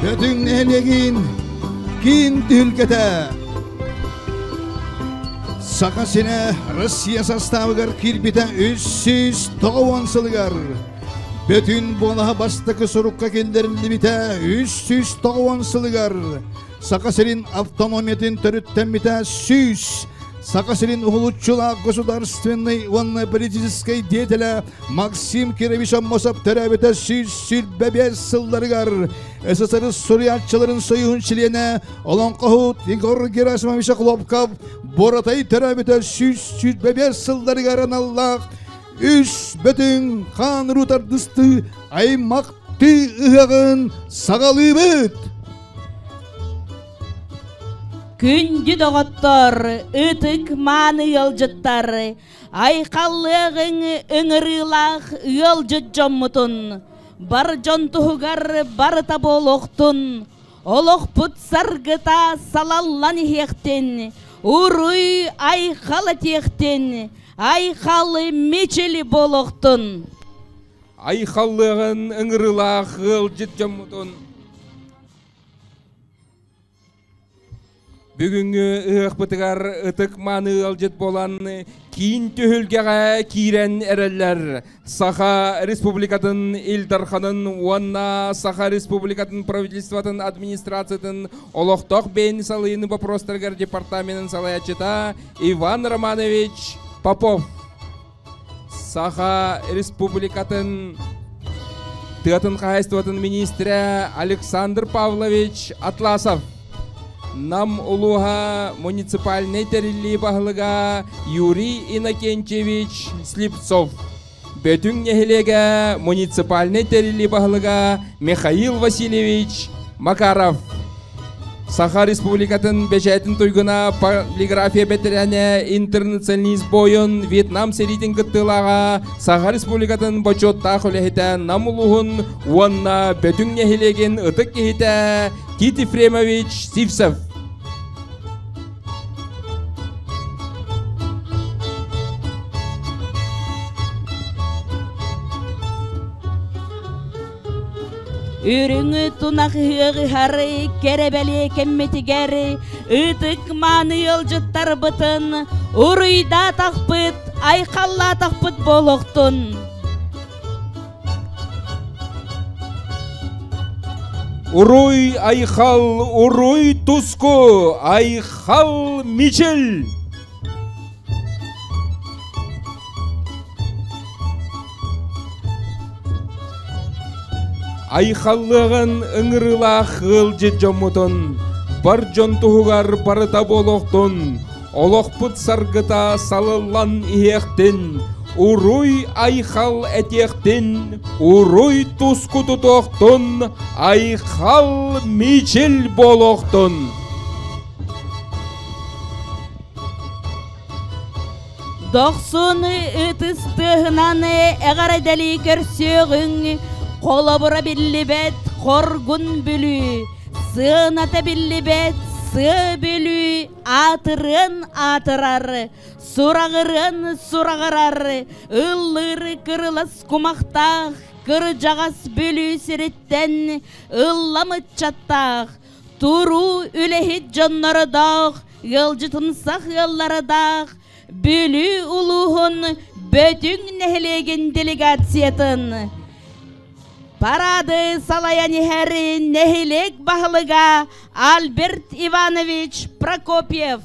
Bütün elegin kin tülkete. Sakasine Rusya sastavıgar kirbite üssüz toğansılıgar. Bütün bonaha bastıkı sorukka kellerildi bite üssüz toğansılıgar. Sakasinin автономиятын törütten bite süs. Sakasinin улучшила государственной военно-политической деятеля Максим Кирович Аммосов törəbete süs bebes sıllarıgar. СССР Suriyatçıların soyunçiliğine olan kahut Igor Gerasimович Хлопков Boratay törəbete süs bebes sıllarıgar Allah. Üs bütün kan rutar dısты aymaktı ığağın sağalıbıt. Күнді доғыттар, үтік маны елжіттар, айқаллығың үңірілақ елжіт жоммытын, бар жон тұғығар бар табол оқтын, олық бұт сарғыта салаллан ехтен, ұруй айқалы тектен, айқалы мечелі бол оқтын. Айқаллығың үңірілақ елжіт жоммытын, бүгінгі ұқпытығар ұтық маны алжет болан кейін төхілгеға кирен әрелер. Саха республикатын Илдарханын, уанна Саха республикатын правительстватын администрациятын олықтық бейін салыйны вопростаргар департаментін салаячыта Иван Романович Попов. Саха республикатын тыатын қайыстыватын министрі Александр Павлович Атласов. Нам улуга муниципальный терилли бағылыға Юрий Иннокентьевич Слепцов. Бөтін нехелеге муниципальный терилли бағылыға Михаил Васильевич Макаров. Саха республикатын бәжәйтін тойгына полиграфия бәтірәне интернационалист бойын Вьетнам серитін күттілаға Саха республикатын бачотта құлехеті нам улуғын уанна бөтін нехелеген ұтық кехеті Кит Ефремович Сивцев. Үріңі тұнақ ғары керебелі кемметігері, үтік маны елжіттар бұтын, ұрыйда тақпыт, айқалла тақпыт болуқтын. Уруй айхал, уруй туску, айхал Мичел. Айхаллығын ыңырылақ ғылжет жомутын, бар жон тұғығар барыта болуқтын, олықпыт сарғыта салылан иектін, уруй айхал әтектін, уруй туску тұтуқтын, айхал Мичел болуқтын. Доқсуны үтістігінаны әғарадәлі көрсеғің, қолы бұра білі бәт, қорғын бүлі, сынаты білі бәт, сы бүлі, атырын атырар, сұрағырын сұрағырар, ұллыр кырылас құмақтақ, кыр жағас бүлі сереттен, ұлламыт чаттақ, тұру үлехет жонлары дақ, елжытын сақ еллары дақ, бүлі ұлуғын бөтің нәхілеген делегациятын. Парады салаяни хәрі нәхілек бағылыға Альберт Иванович Прокопьев.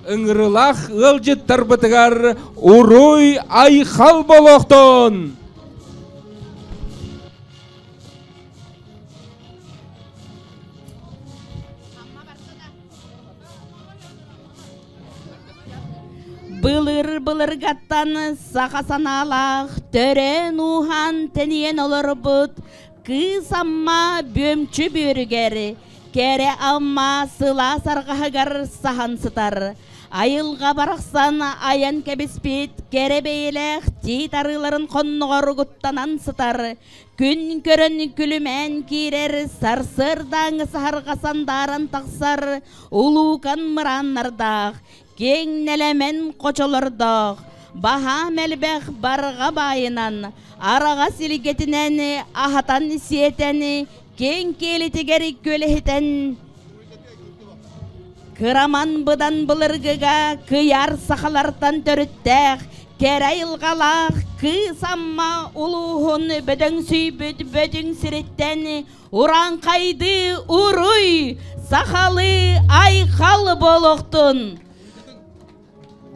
Үңірілақ ғылжет тарбытығар уруй айхал болуқтын. Былыр гаттан сақасаналақ, төрен ухан тәнен олар бұд, қыз амма бөмчі бөрігері, кәрі амма сыла сарғағығар сахан сытар. Айылға барақсан аян кәбеспет, кәрі бейләқ титарыларын қоннығар ғыттанан сытар. Күн көрін күлімен керер, сарсырдан сарғасандаран тақсар, ұлуқан мұраннардақ. Кең нәлемен қочалырдақ, Baha melbek barga bayынан, araga silgetinen, ahatan siyeten, ken kelitigerik kölehiten. Kıraman bıdan bılırgıga, kıyar sakalartan törüttək, kere ilgalaq, kısamma uluğun bödün süybüt bödün siritten, uran kaydı uruy, sakalı ayxal boluqtun.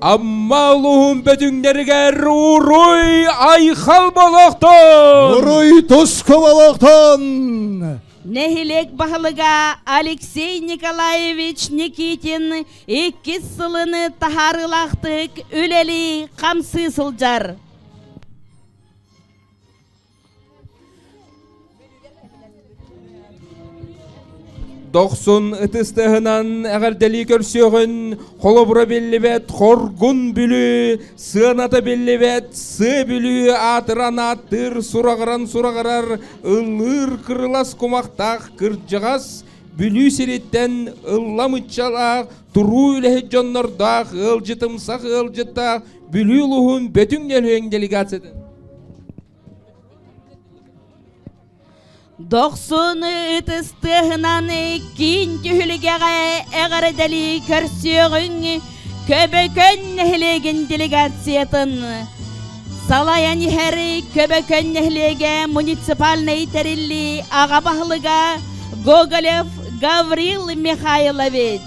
Amma uluğun bödünleriger uruy ayxal boluqtun. Uruy tosko boluqtun. Nehilek bahlıga Alexey Nikolaevich Nikitin 2 sılını taharılaqtık üleli kamsı sılcar. Doksun ıtыстығынан әғірдели көрсеғін, қолыбыра белі бәт, қорғын бүлі, сығанаты белі бәт, сы бүлі, атыран аттыр, сұрағырар, ылыр кырылас құмақтақ, кырджығас, бүлі сереттен, ылламытчалақ, тұру үләхет жоннордақ, ылжытымсақ, ылжыттақ, бүлі ұлығын бөтін елуен делегацияды. 90 ıtыстығынан кейін түйілгеға әғірдәлі көрсеғін көбөкөн нәхілеген делегациятын. Салаян әрі көбөкөн нәхілеге муниципальный тәрілі аға бағылыға Гоголев Гаврил Михайлович.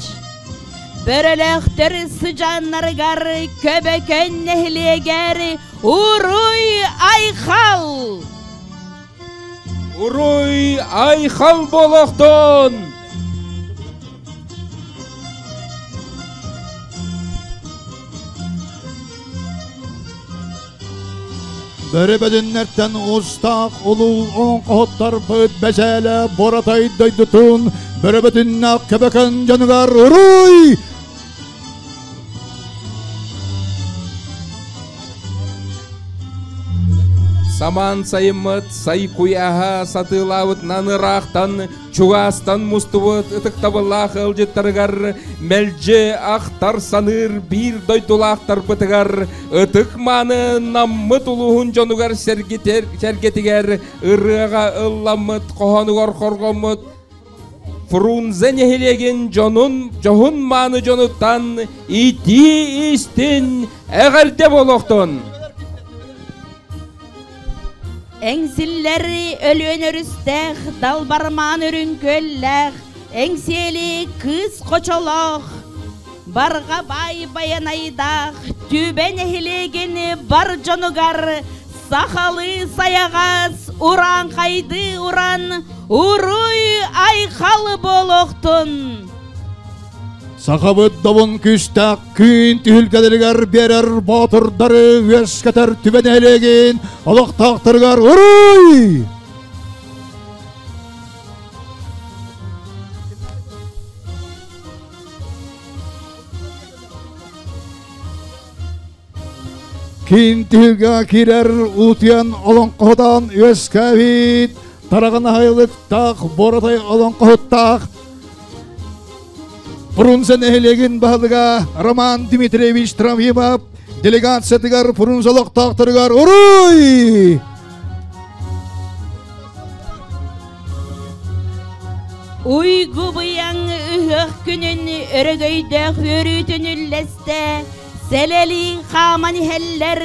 Бөріліқтір сыжанларығар көбөкөн нәхілегер уруй айхал. Уруй айхал болуқтун. Börübödünlerden ustaq ulu on qohuttar büt beşele boratay doydutun. Börübödünnak köbökön canıgar uruy. Саман сайымыт, сай куяха, сатылавыт нанырақтан, чугастан мустывыт, ытықтабылақ ылжыттарығар, мәлже ақтар саныр, бір дойдулақтар бытығар, ытық маны наммыт улуғын жонугар сәргетігер, ырыға ылламыт, қоғануғар қорғамыт, Фрунзе нехилеген жоғын маны жонуттан, ити истин әғірде болуқтын. Engsilleri ölüön örüstək, dalbarman örün köllək, engseli kız koçolaq, barga bay bayanaydaq, tüben ehilegeni bar jonugar, sakalı sayagaz, uran kaydı uran, uruy ayxalı boluqtun. Saqabıt davun küstaq kün tühülgedilger berer batırdarı vesketer tüben ehlegen alaq taqtırgar uruy! Kün tühülge kirer utiyan alın qodan veskavit tarağın haylık taq boratay alın qohtaq Фрунзе нехилеген бағылыға Роман Дмитриевич Травимов делегациятығар Фрунзолық тақтырығар уруй! Uygu bıyan ıhıq günün örgöydük hürütün ülleste, seleli xamani heller,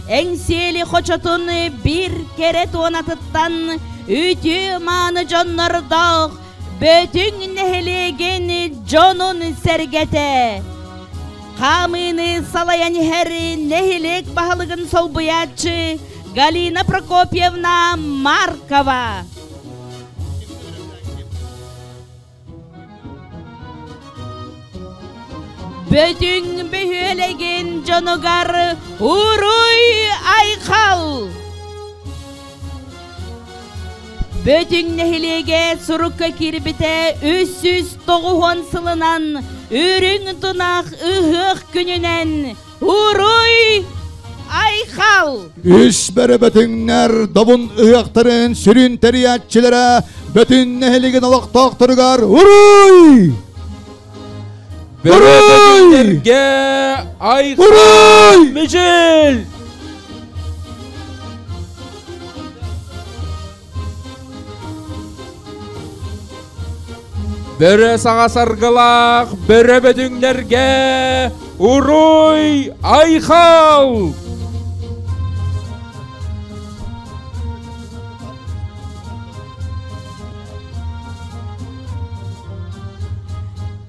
engseli xoçotun bir kere tuğanatıttan, ütü manı jonlardaq, bütün nehlegen jonun sergete. Kamını salayan her nehlek bahalıgın solbuyatçı Galina Prokopyevna Markova. Bütün bühülegen jonugar uruy ayxal. Bütün nehlege surukka kirbite 390 sılınan ürün tunak ıhıq gününen uruy ayxal. Üç berebetünler davun ıhıqtırın sürün teriyatçilere bütün nehlegen alaq taqtırgar uruy! Böröbötüңнерге Айхал Межел. Börö sağa sargılaq böröbötüңнерге Уруй Айхал.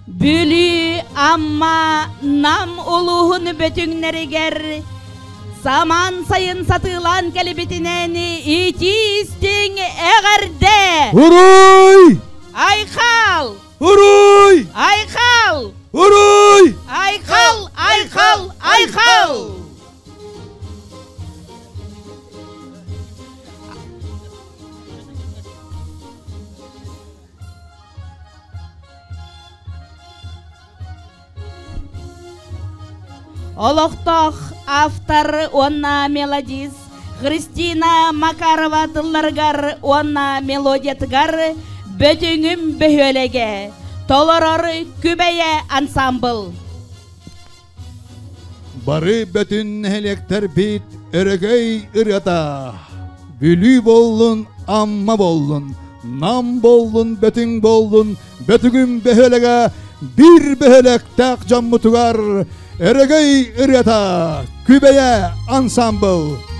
Bülü amma nam uluğun bötüңнеригер saman sayın satılan kelebetinen itistin eğerde. Uruy! Айхал! Uruy! Айхал! Uruy! Айхал! Айхал! Айхал! Олоқтақ автор онна мелодиз Христина Макарова тылларгар онна мелодиятгар бөтүңүм бөхөлеге толорор күбeye ансамбл. Bari bütün helekter bit örgey ırata. Bülü bollun amma bollun. Nam bollun bütün bollun. Bütüngüm behelege bir behelek tak cammutugar. Örgey ırata. Kübeye ensemble.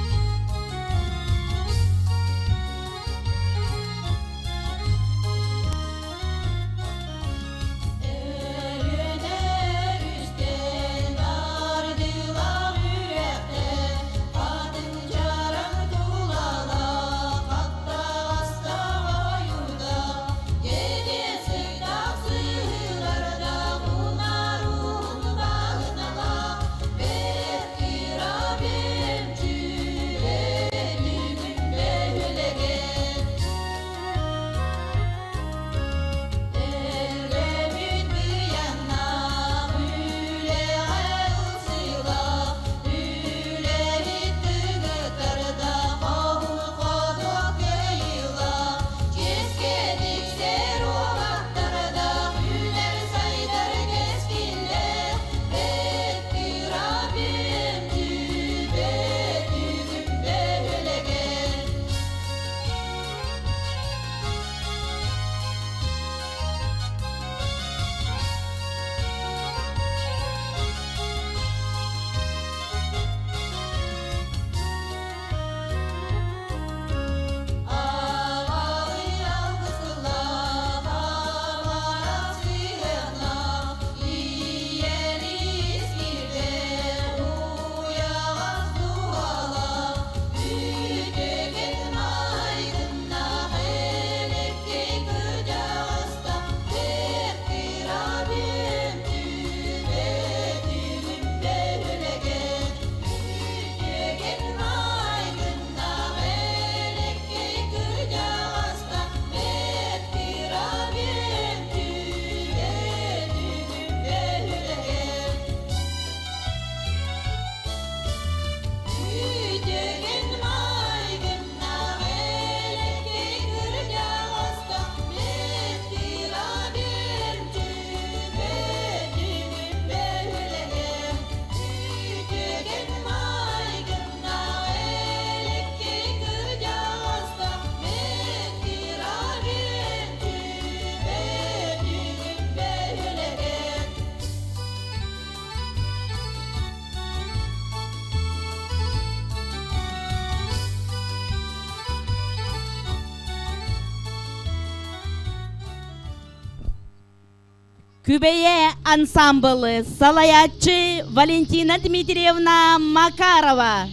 Kübeye ансамблы салаятчы Валентина Дмитриевна Макарова.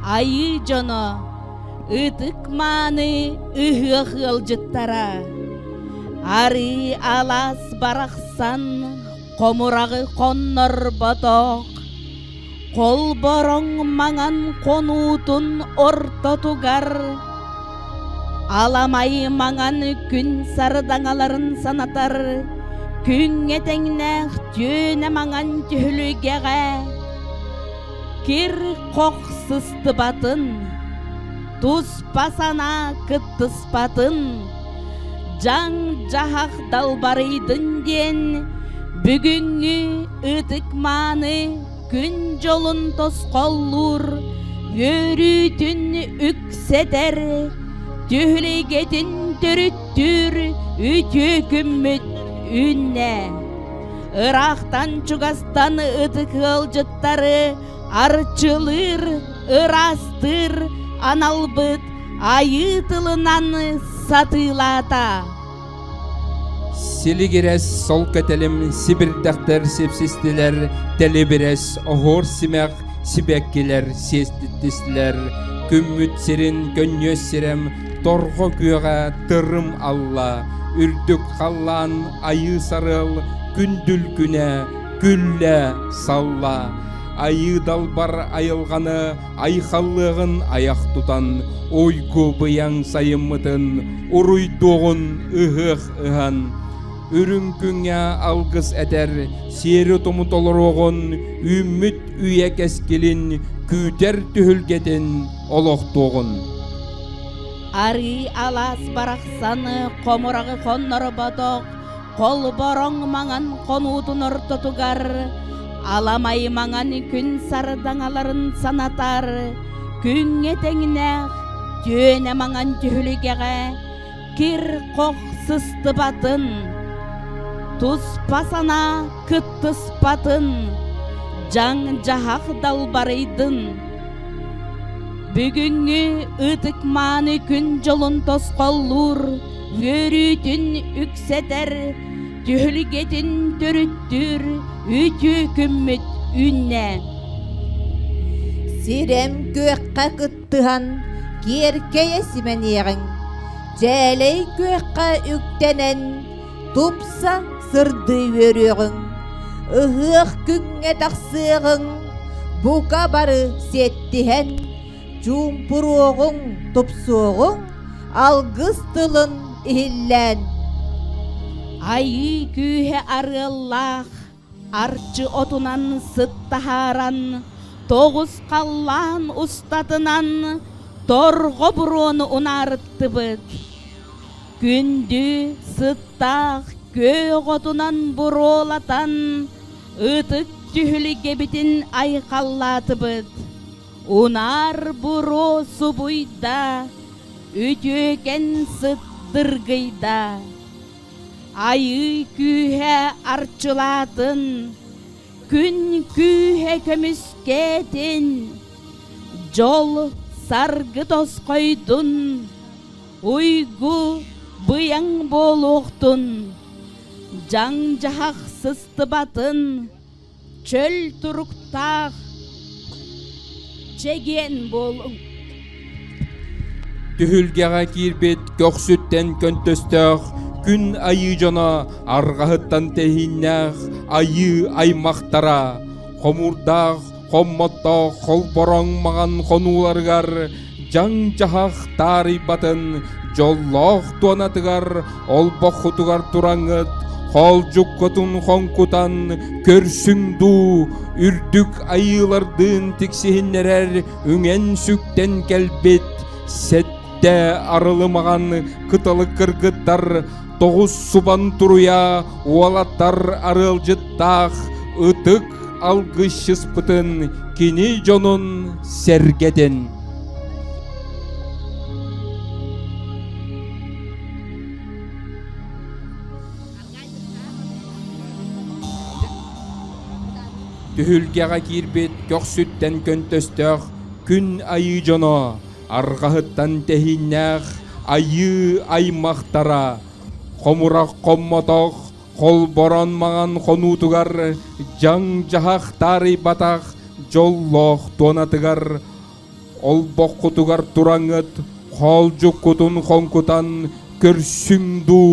Айы жоно, ытык маны ыхық ылжыттара. Ары алас барақсан, қомурағы қоннор ботоқ. Қол бороң маңан қонутун ортотугар. Аламай маңан күн сардаңаларын санатар. Күн етеңнәқ түйіне маңан түйілігеға. Кир қоқсысты батын, тұс басана кыттыс батын. Жан жахақ далбарыйдын ден, бүгүнгү ытык маны күн жолун тосколлур, өрүтүн үксетер, түһлегетин төрүттүр, үтө күммүт үнне. Ырақтан чугастан ытык ылжыттары, арчылыр, ырастыр, аналбыт, айытылынан сатылата. Сили кирес сол көтелім сибирдақтар сепсістілер, тәлі бірес оғыр симек сибеккелер сестіттістілер, күммүт сирин көннөс сирем, торғы күйеға тырым алла, үрдік қаллан айы сарыл, күндүл күне күлле салла. Айы далбар айылғаны айқаллығын аяқ тұтан, ойгу бұяң сайыммытын, ұруйдуғын ұғық ұған. Үрін күнге алғыз әтер, сері тұмыт олыруғын, үміт үйек әскелін, күтер түхілгетін олықтуғын. Ары алас барақсаны қомырағы қоннары батоқ, қол бороң маңан қонудын ортотугар, аламай маңан күн сардаңаларын санатар, күн етеңінәқ, түйене маңан түхілігеға, кір қоқ сысты батын, тұз пасана күттіс батын, жаң жағақ далбарыйдын. Бүгүнгү ытык маны күн жолун тосколлур, өрүтүн үксетер, түһүлгетин төрүттүр, үтү күммүт үнне. Сирем көкқа кыттыхан, керкeye сименеғің, жәлей көкқа үктенен, тупса сырды өріғің, ұғық күнге тақсығың, бука бары сеттіхен, Жумпуруғың, тупсуғың, алғыз тылын ихиллән. Айы күйе арыллах, арчы отунан сыттахаран, тоғыз қаллан ұстатынан, торғы бұроны унарыттыбыд. Күнді сыттақ көк отунан бұролатан, ытык түхіліге бітін айқаллатыбыд. Унар буро субуйда, үтөкен сыттыргыйда. Айы күйе арчылатын, күн күйе көміскетін. Жол саргы тосқойдун, уйгу бұяң болуқтун. Жаң жағақ сыстыбатын, чөл тұруқтақ, чеген болың. Түхілгеға кирбет көксүттен көнтөстөк, күн айы жона арғахыттан тәхиннәк, айы аймақтара, қомурдақ, қомматтақ, қолборон маған қонуларғар, жаң жағақ тарый батын, жоллақ туанатығар, ол боқытығар тураңыт, қол жүккотун қонкутан, көрсүңду, үрдік айылардың тіксігіннерер, үңен сүктен кәлбет, сәтті арылымаған қытылы кыргыттар, тоғыз субан тұруя, уалаттар арылжыттақ, ытык алғышыз бұтын, кені жонын сәргеден. Түхілгеға кирбет көксүттен көнтөстөк, күн айы жоно, арғахыттан тәхиннәқ, айы аймақтара, қомурақ қоммотоқ, қол борон маған қонутығар, жаң жағақ тары батақ, жоллоқ туанатығар, ол боққутығар тураңыт, қол жүккутун қонкутан, көрсүңду,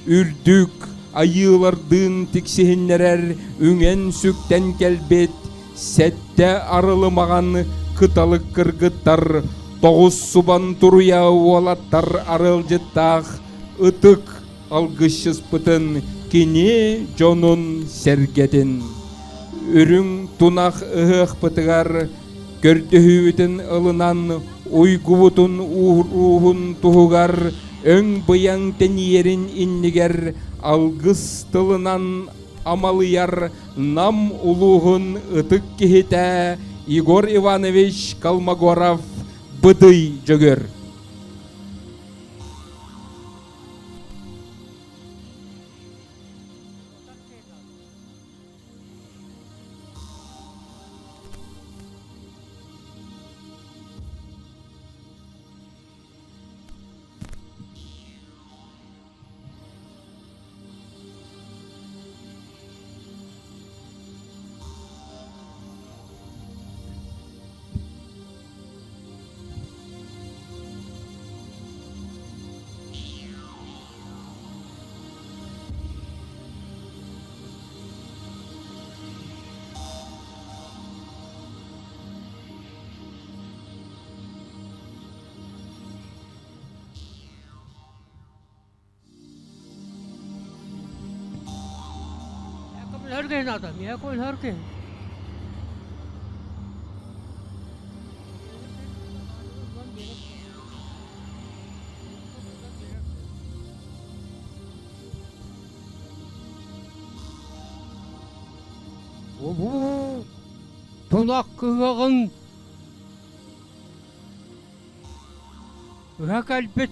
үрдік, айылардың тіксігіннерер, үңен сүктен кәлбет, сәтті арылымаған қыталық кыргыттар, тоғыз субан тұруя уалаттар арылжыттақ, ытык алғышыз бұтын, кене жонын сәргетін. Үрің тунақ ұғық бұтығар, көрдіхүйетін ылынан, ойгуытын уғын тұғығар, Öң bıyan tenyerin inniger algыс tılынан amalıyar nam uluğun ıtık kihite Igor Ivанович Kolmogorov bıdıy jөгөр. Herkes adam ya, koy herkes. Bu tunak kıvağın Ühak elbet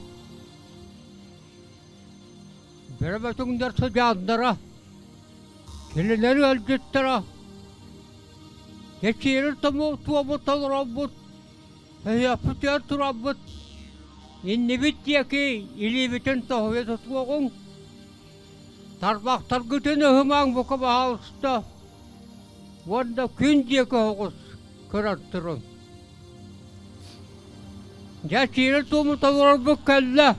Berebetin derse canlara Kelileri elbettere Geçirir tamu tuvabutal rabbut Heyapıt yer turabbut İnni bit diye ki ili bitin tahve tutuğun Tarbaktar gütünü hıman bu kabaha usta Vanda gün diye ki hoğuz kırattırın Geçirir tuvabutal rabbut kelle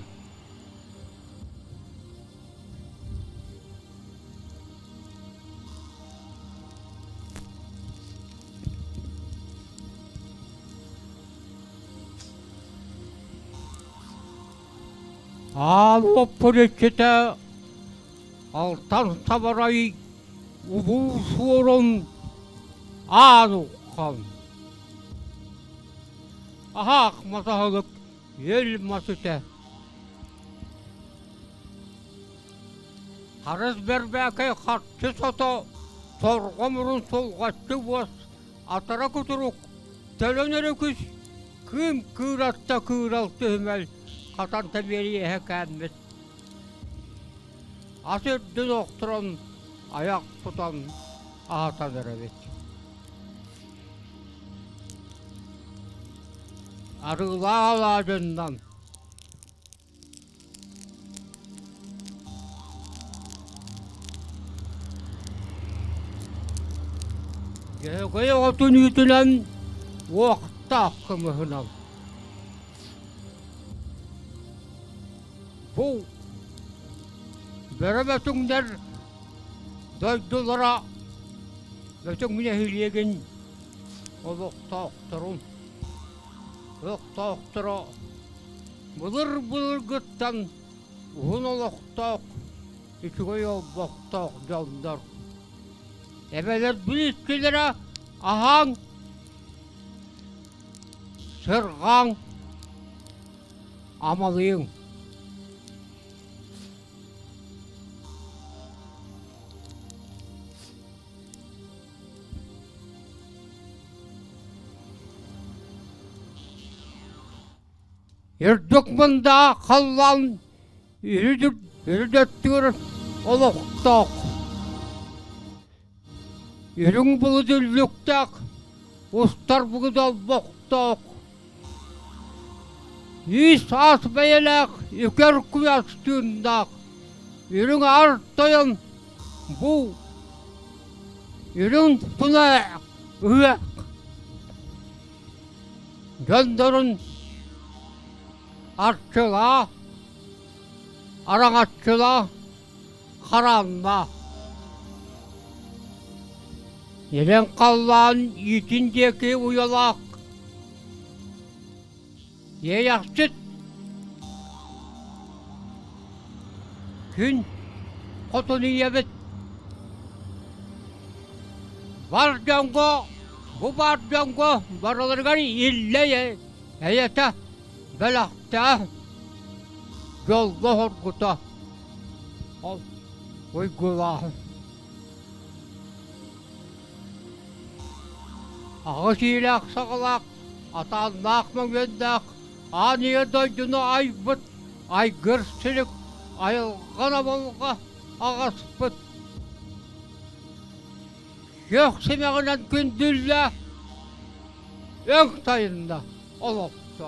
Ağlı poliçete altan sabarayı ubu sorun ağlı kan. Aha masahalık yel masite. Karız berbeke kartçı soto sorgamurun solgaççı boz atara kuturuk telönere küs kim kıratta kıraltı hümel Katan tabiriye hekenmet. Asırdı doktoran, ayak tutan ağatanır evet. Arıla ağacından. Gege otun yütülen vakta hakkımı hınal. Bu berebetünger daydılara bütün mine hiliyegin oluk taktırın yok taktıra bılır gıttan hun oluk tak içigoy oluk tak canlar ebeler bilişkilere ahan sırgan amalıyın Yerdükmanda kallan yürüdüttür oluktak. Yürün buludurluktak, ustar buğdal boktak. Yüz as beyelek, yüker kuyastığındak. Yürün arttayan bu. Yürün tuna ıyak. Gönderin artçıla, aragatçıla, karanla. Yelen kallan yitindeki uyalak. Ye yakçıt. Gün kotunu yebet. Var cango, bu var cango, varılır gari illeye, heyete. Belakta Yolda horguta. Al. Oy gulahım. Ağız iyilak sağlak. Atanlaq möngöndak. Aniye doydunu aybıt. Aygırçılık. Ayılgana bolga. Ağaspıt. Yok semeğinden gündülle. Ön tayında. Oluptu.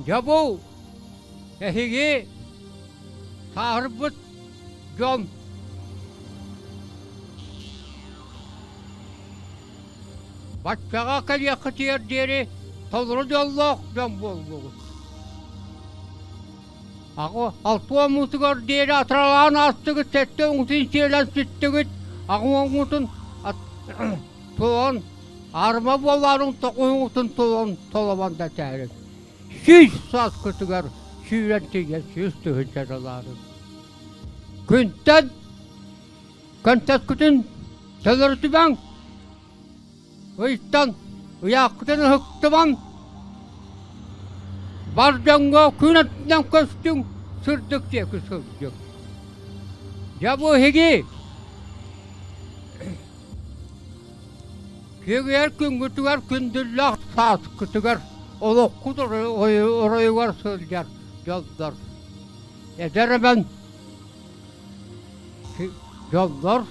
Ya bu. Ehigi. Tahrbıt. Yom. Başkağa kal yakıt yerderi. Tolru yolluk. Yom bolluğu. Ağı altığa mutugar deri atralağın astıgı sette uğutun şeylen süttügüt. Ağı uğutun tuğun arma bolların toğuğutun tuğun tolaban da tərin. Süz saat kütügar süyrentigen süz tühün çaraların. Küntten kütün tölürtü ben. Uytan uyakıtın hıktıman. Barcanga künetinden köstün sırdık diye kısırdık. Ya bu hegi. Hegiyer gün kütüger kündüllak saat kütüger. Oluk kudur orayı var sığılcar. Yollar. Eder ben. Yollar.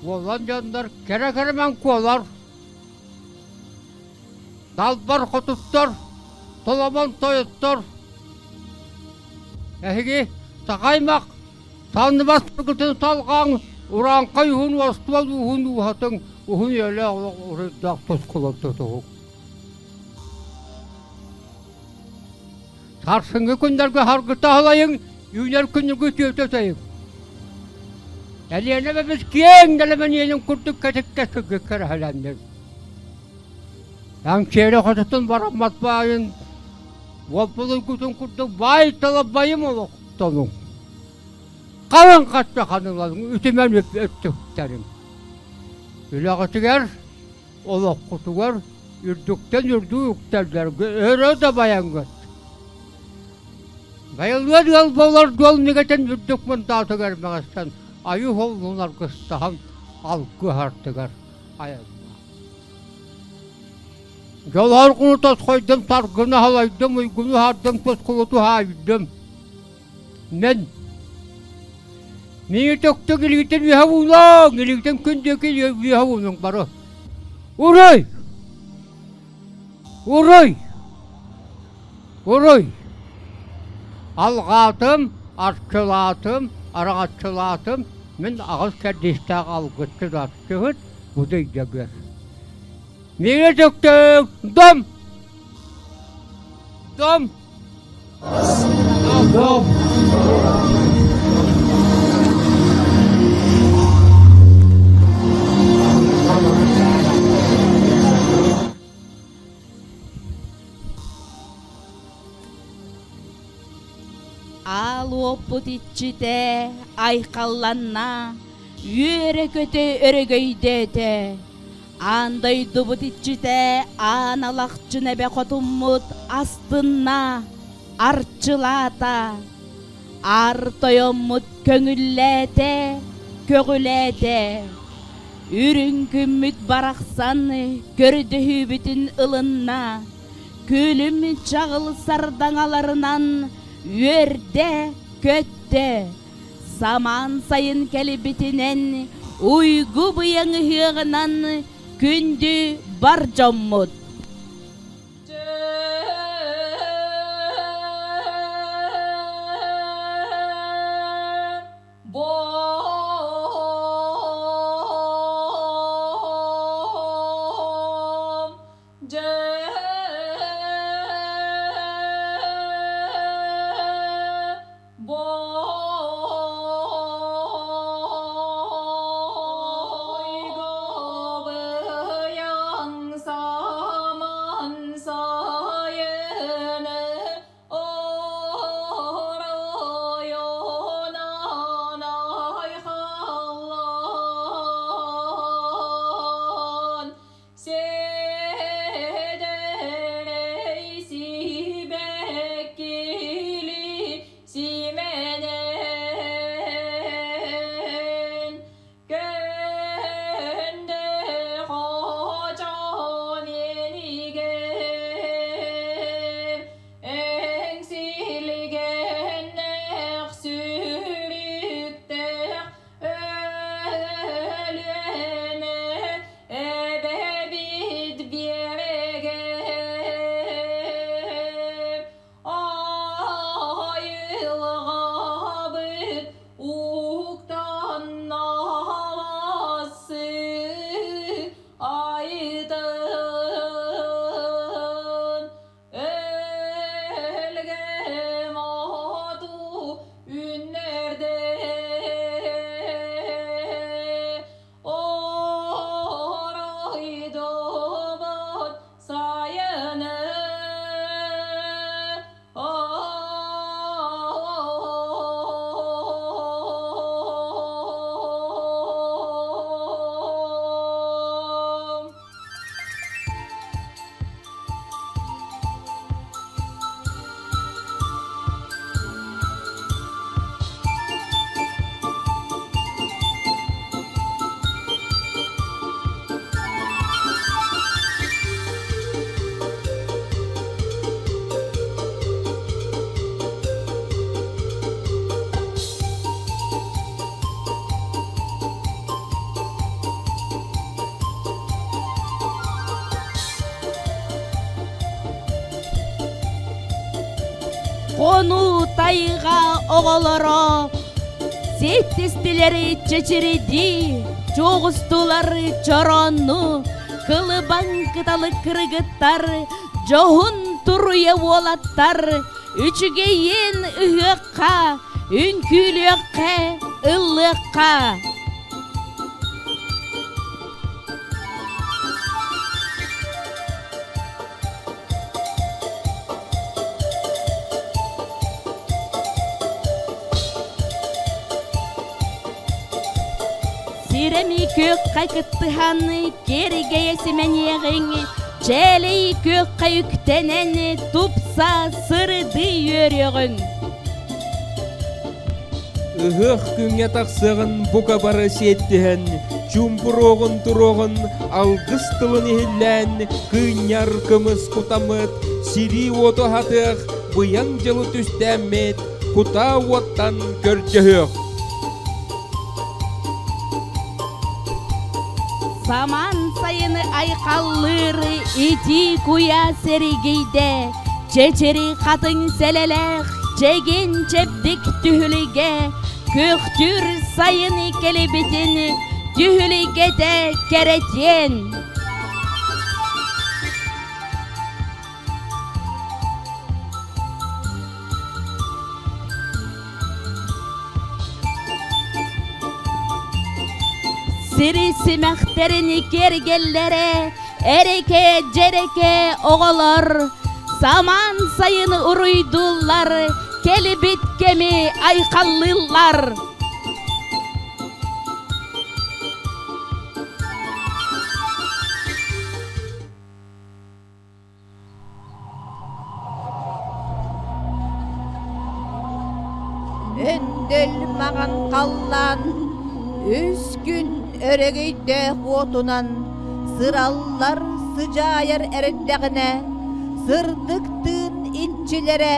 Olan canlar kere kere ben kolar. Dalbar kututlar. Tolaman toyutlar. Ehigi takaymak. Tanımaz kıtın salgan. Uran kayhun vastuval uhun uhatın. Uhun yöle orada toskulattı toğuk. Sarsıngı günlerge hargıta halayın. Yüner günlüğü tüyöteseyim. Eliyene ve biz kiyen delemen yenin kurduk kesikte sıgıkkar halendir. Yan şehre kututun varam matbaayın. Vapulu kutun kurduk bay talabayım oluk tonun. Kalın kaçta kanıladın, ütümen öptüklerim. Ülakıtıger, oluk kutugar, ürdükten ürdüğü yükterler, öyle de bayan göt. Bayılıyor yol boğlar yol negeten ürdük mıntatı germeğesten, ayı oldular kıstahan, algı hartıgar, ayazma. Yol harkını tas koydum, sargını halaydım, uygunu hardım, tas kulutu haydım. Meni toktu giligiten bir havula, giligiten kündeki bir havunun barı. Uray! Uray! Uray! Algatım, arçılatım, araçılatım, men ağız kerdişte algıtı da çıhıt, bu da gör. Meni toktu, dom! Dom! Dom! Al oput içide aykallanna, yüre köte öregöydete. Anday dubut içide analakçı nebe kotummut astınna, arçılata. Artoyommut köngüllete, kögülete. Ürünkümmüt baraksan, gördühü bütün ılınna. Külüm çağıl sardanalarından, Yerde, kötte, zaman sayın kelibitinen, uygu bıyang hığınan, kündü barcammut. Кону тайга оголоро сеттестилери чечериди, чогустулары чорону, кылыбан кыталы кыргыттар, жохун туруя болаттар, үчүгө ен ыгыкка, үнкүлөккө, ылыкка. Сиреми көк кайкыттыханы кереге есеменеғың, челей көк кайыктенені тупса сырыды өрегің. Ыгық күңе тақсығын бұқа бары сеттіхін, чумпуроғын тұроғын, алғыз тылын ехіллән, күньяр кымыз құтамыт, сири оты хатық, бұян жылы түстәмет, құта оттан көрчіғық. Саман сайыны айқаллыры ити куя серигейде, чечери қатын селелех, чеген чепдік түхіліге, көқтүр сайыны келебетіні түхіліге де керетен. Сири симехтерини кергеллере, эреке жереке оголор, саман сайыны уруйдулар, келибит кеми айкаллылар. Өндөл маған қаллан, үз күн өрегейде отунан, сыраллар сыжайыр әрдәғіне, сырдықтын инчилere,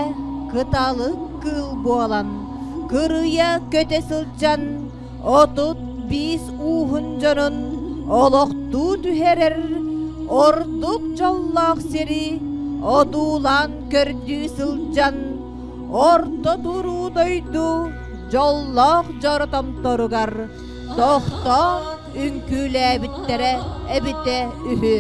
кыталы кыл болан, кырыя көте сылжан, отут бис ухын жонын, олоқту түхерер, ордук жаллақ сери, одулан көрді сылжан, орто туру дойду, жаллақ жарытам торугар, тоқта үнкүлі әбіттере, әбіте үхі.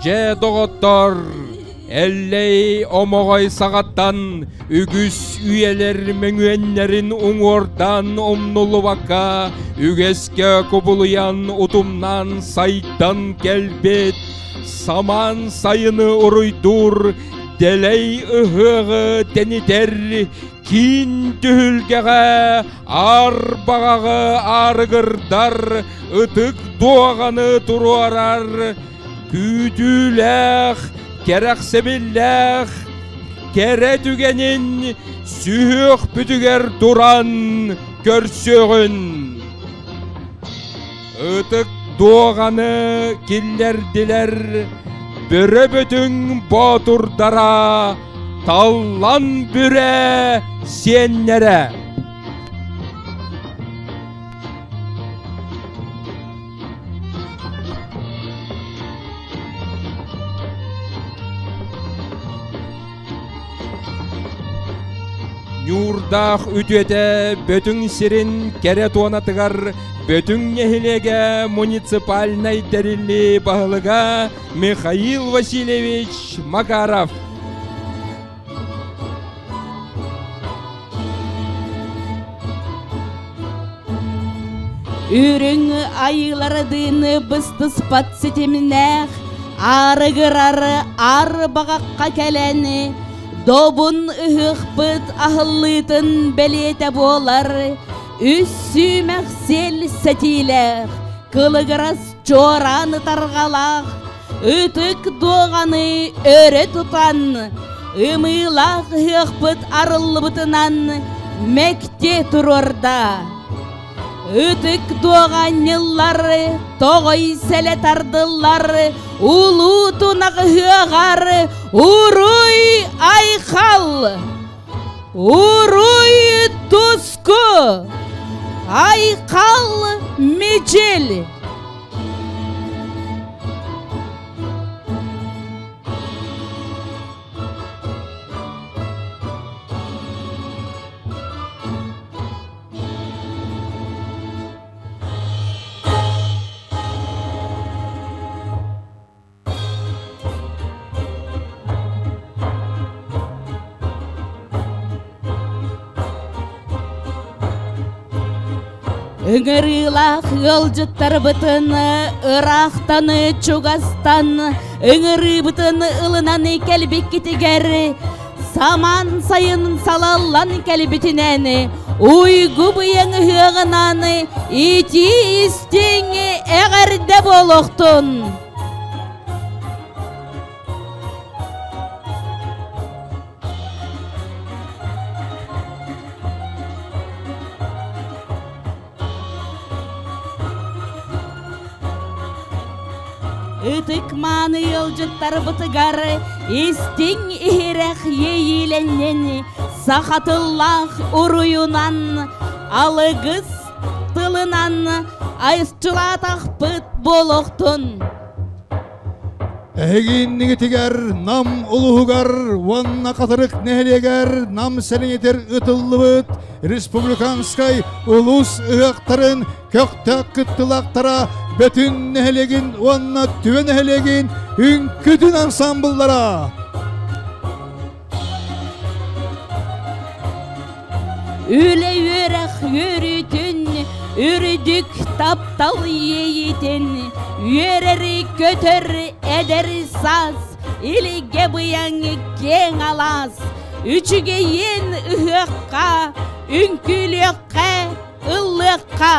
Же доғыттар, Elley omoğay sağattan ügüs üyeler menüenlerin uңordan omnulu bakka ügeske kubuluyan utumnan sayttan kelbet saman sayını uruydur deley ıhığı deniter kin tühülgeğe ar bağağı argırdar ıtık doğanı turuarar küdülek kerek sebillek kere tügenin sühük bütüger duran görsöğün ıtık doğanı killerdiler böre bütün baturdara tallan büre siyenlere. Нюрдах үтөте бөтүн сирин кере туанатыгар бөтүн нехилеге муниципальный дәрилли бағылыга Михаил Васильевич Макаров. Үрің айылардыны быстыс патсетемінәқ, арығырары ар бағаққа кәләні, добун ыхпыт ахыллытын бәлете болар, үссі мәқсел сәтиләқ, кылығырас чораны тарғалақ, үтік доғаны өрі тұтан, ымылақ ыхпыт арылбытынан мәкте тұрорда. Үтік доғанылары, тоғай сәлі тардылары, улу тұнағы ғығары, ұруй айқал, ұруй тұсқы, айқал мечел. Үңірілақ ғылжыттар бұтыны, ұрақтаны чугастан, үңірі бұтыны ылынан кәлбек кетігәрі, саман сайын салалан кәлбетінәні, ұйғы бұйың ғығынаны, ити істеңі әғәрді болуқтын. Үтік маны елжыттар бұтығары, істің ихірәқ ейіленнені, сақатыллақ ұруюнан, алығыз тылынан, айсчылатақ бұт болуқтын. Әгінніңі тігер, нам ұлығығар, ванна қатырық нәхелегер, нам сәлінетер ұтылы бұт, республиканскай ұлыс ұғақтарын көқтәк күттілақтара, бөтін нәхелеген, ванна түвен нәхелеген, үнкүтін ансамбыллара. Үлі өрәқ өрітін, үрдік таптал ейетін, өрәрі көтір әдәрі саз, иліге бұяңы кең алас, үчіге ен ұғыққа, үнкіліққа, ұлыққа.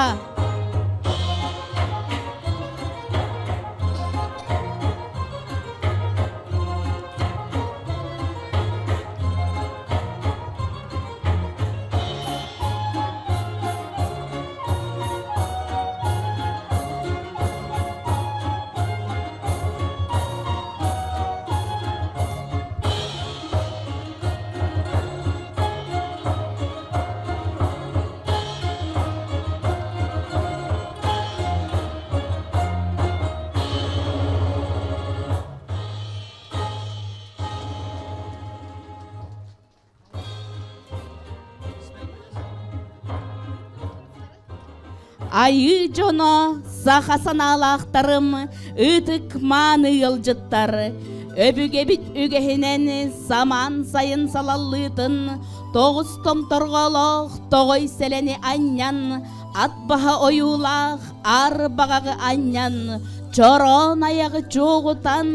Айы жоно сахасан алақтарым, үтік маны елжыттары, Öbüge bit ügehinen zaman sayın salallıtın. Toğuz tomtorgolok toğoy seleni anyan. At baha oyulak ar bağı anyan. Çoron ayağı çoğutan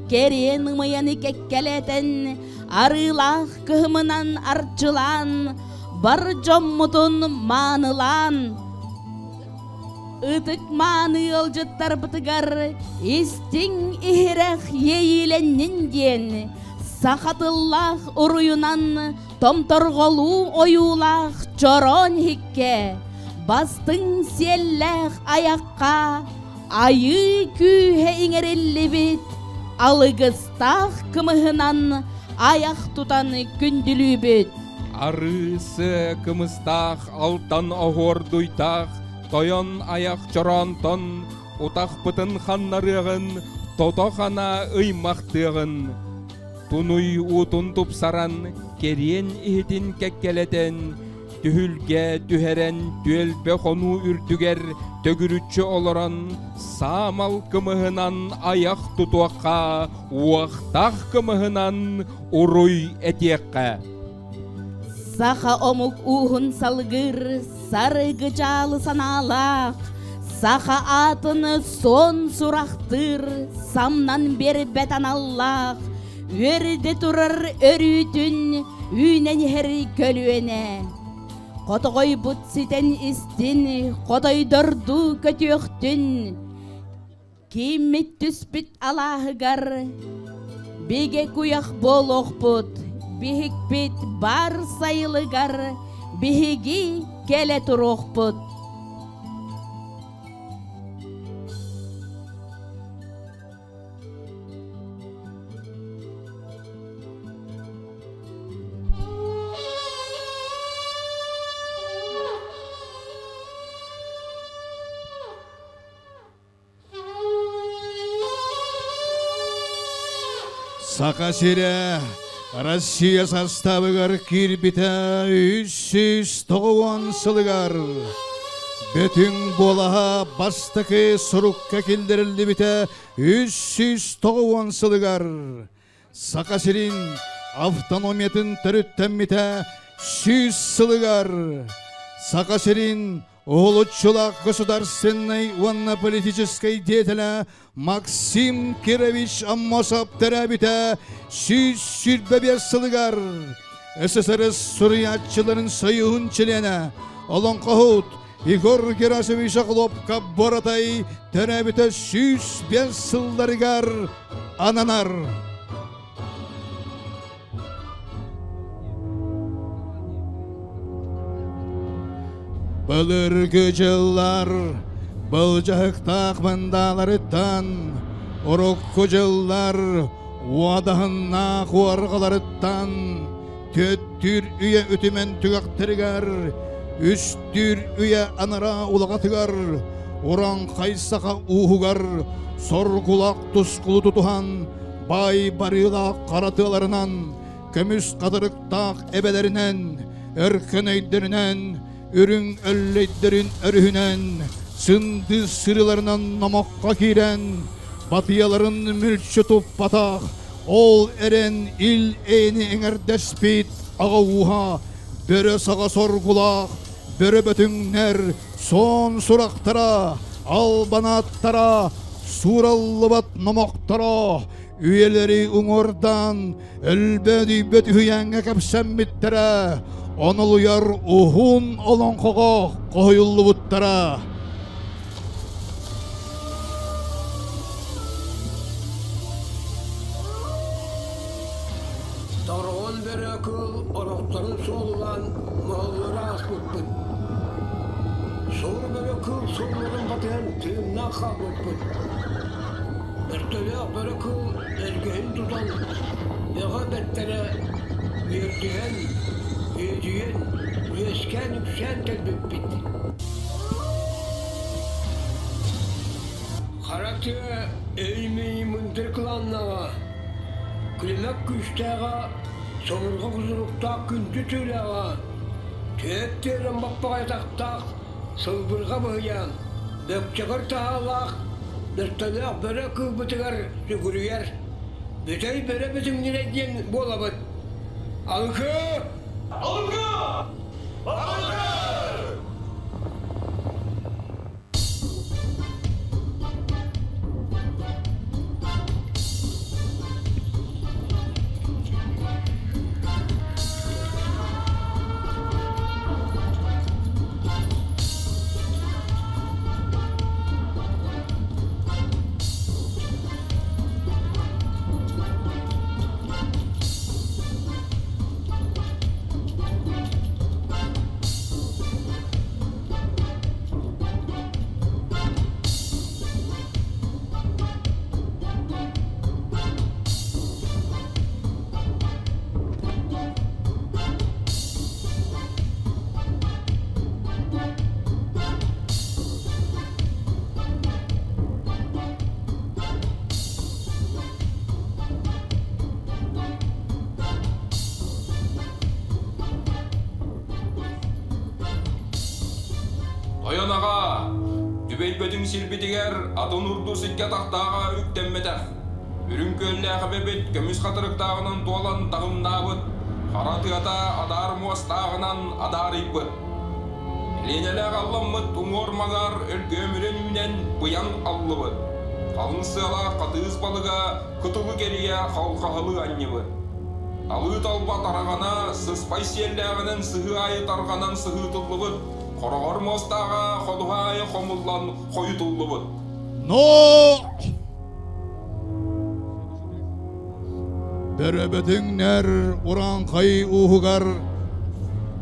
kerien mıyanı kekkeleten. Arılak kıhımınan arçılan. Bar jommutun manılan. Itık manı yolcuttar bıtıgar. İstin ihrek yeyilenin diyen. Sakatıllah uruyunan. Tomtorgolu oyulak çoron hikke. Bastın sellek ayakka. Ayı kühe inerelli bit. Alıgıstak kımıhınan. Ayak tutan kündülü bit. Арысы кымыстах алтан огор дуйтах, тоян аяқ чорантан, утақ бұтын ханнарығын, тотохана ыймақтығын. Тунуй утун тупсаран, керен ихтин кеккелетен, түхілге түхерен түелбе хону үртігер, төгүрүтчү олоран, самал кымыһынан аяқ тутуаққа, уақтақ кымыһынан уруй этиекқа. Саха омук ухун салгыр, сарыгы жалы саналақ. Саха атыны сон сурақтыр, самнан бері бәтан Аллах. Өрді тұрыр өрүтін, үйнен хері көлуене. Қотығой бұт ситен істін, қотой дұрду көтіөқтін. Кемет түспіт Аллахыгар, беге куяқ бол оқпыт. Бихик бит бар сайылыгар, бихиги келе тұроқпыт. Сақа-сире Россия составыгар кирбите 390 сылыгар. Бөтін болаға бастықы сұрыққа келдірілді бите 390 сылыгар. Сақа-сирин автономиятын түріттен бите 100 сылыгар. Сақа-сирин Улучшила государственной военно-политической деятеля Максим Кирович Аммосов терабите 125 сылыгар. СССР Сурьятчыларын союғын члене Олонқохут Игорь Герасимович Хлопка Боратай терабите 105 сылдарыгар ананар. Былырғы жыллар, бұл жақтақ мындаларыттан, ұрыққы жыллар, уадағына қуарғаларыттан, төттір үйе үтімен түгақтіргер, үстір үйе анара улағатығар, оран қайсаға уғығар, сорғулақ тұсқылы тұтуған, бай барылақ қаратыларынан, көміс қадырықтақ әбелерінен, әркен өйдерінен, Үрің өллейдерін өрүхінен, сынды сырыларынан намаққа кейрен, батияларын мүлчі тұп батақ, ол әрен ил әйіні әңірдәспейт аға уға, бөрі саға сорғулақ, бөрі бөтіңнер, сон сұрақтара, албанаттара, сураллы бат намақтара, үйелері ұңырдан, әлбәді бөтіхүйәңе кәпсәм біттірі, Онылуяр ұғын олонқоға қойылы бұттара. Тарған бәрі күл ұрақтарын солған мағылары ас бұтпын. Сол бәрі күл солғырын батыған түйімна қақ бұтпын. Біртөлек бәрі күл әргейін тұтан, еға бәттері бердіген, Ödüyen, üyesken yüksen telbip bitti. Karatı eğmeyi mındır kılanlığa, Kılmak güçteğe, sonurga kuzulukta kündü tüyleğe, Tüyeklerin bakbağay taktaq, sılbırga bıhıyan, Bökçeğir tağalaq, Dörtölek börek kıvbıtıgar sügürüyer, Bütey bere bizim niregen bolabıt. Alkı! Alkı! Alkı! Toyon ağa, dübeybetin silbitiger adın urdu sikket aktağa üktemmedek. Ürün köllüğe bebet kömüs katırıktağının dolan tağımnabıt. Haratıgata adar muastağынан adar ibbıt. Lenelek allanmıt umur magar ölgömüren ünen bıyan allıbıt. Kalın sığala katığız balıga kıtılı geriye halkahalı annıbıt. Alı talba taragana sıspay siyelleğinin sıhı ayı targanan sıhı tıllıbıt. Korogor mostağa xoduhayı xomullan xoyutullubuд. No! Berebedingner urankay uhugar.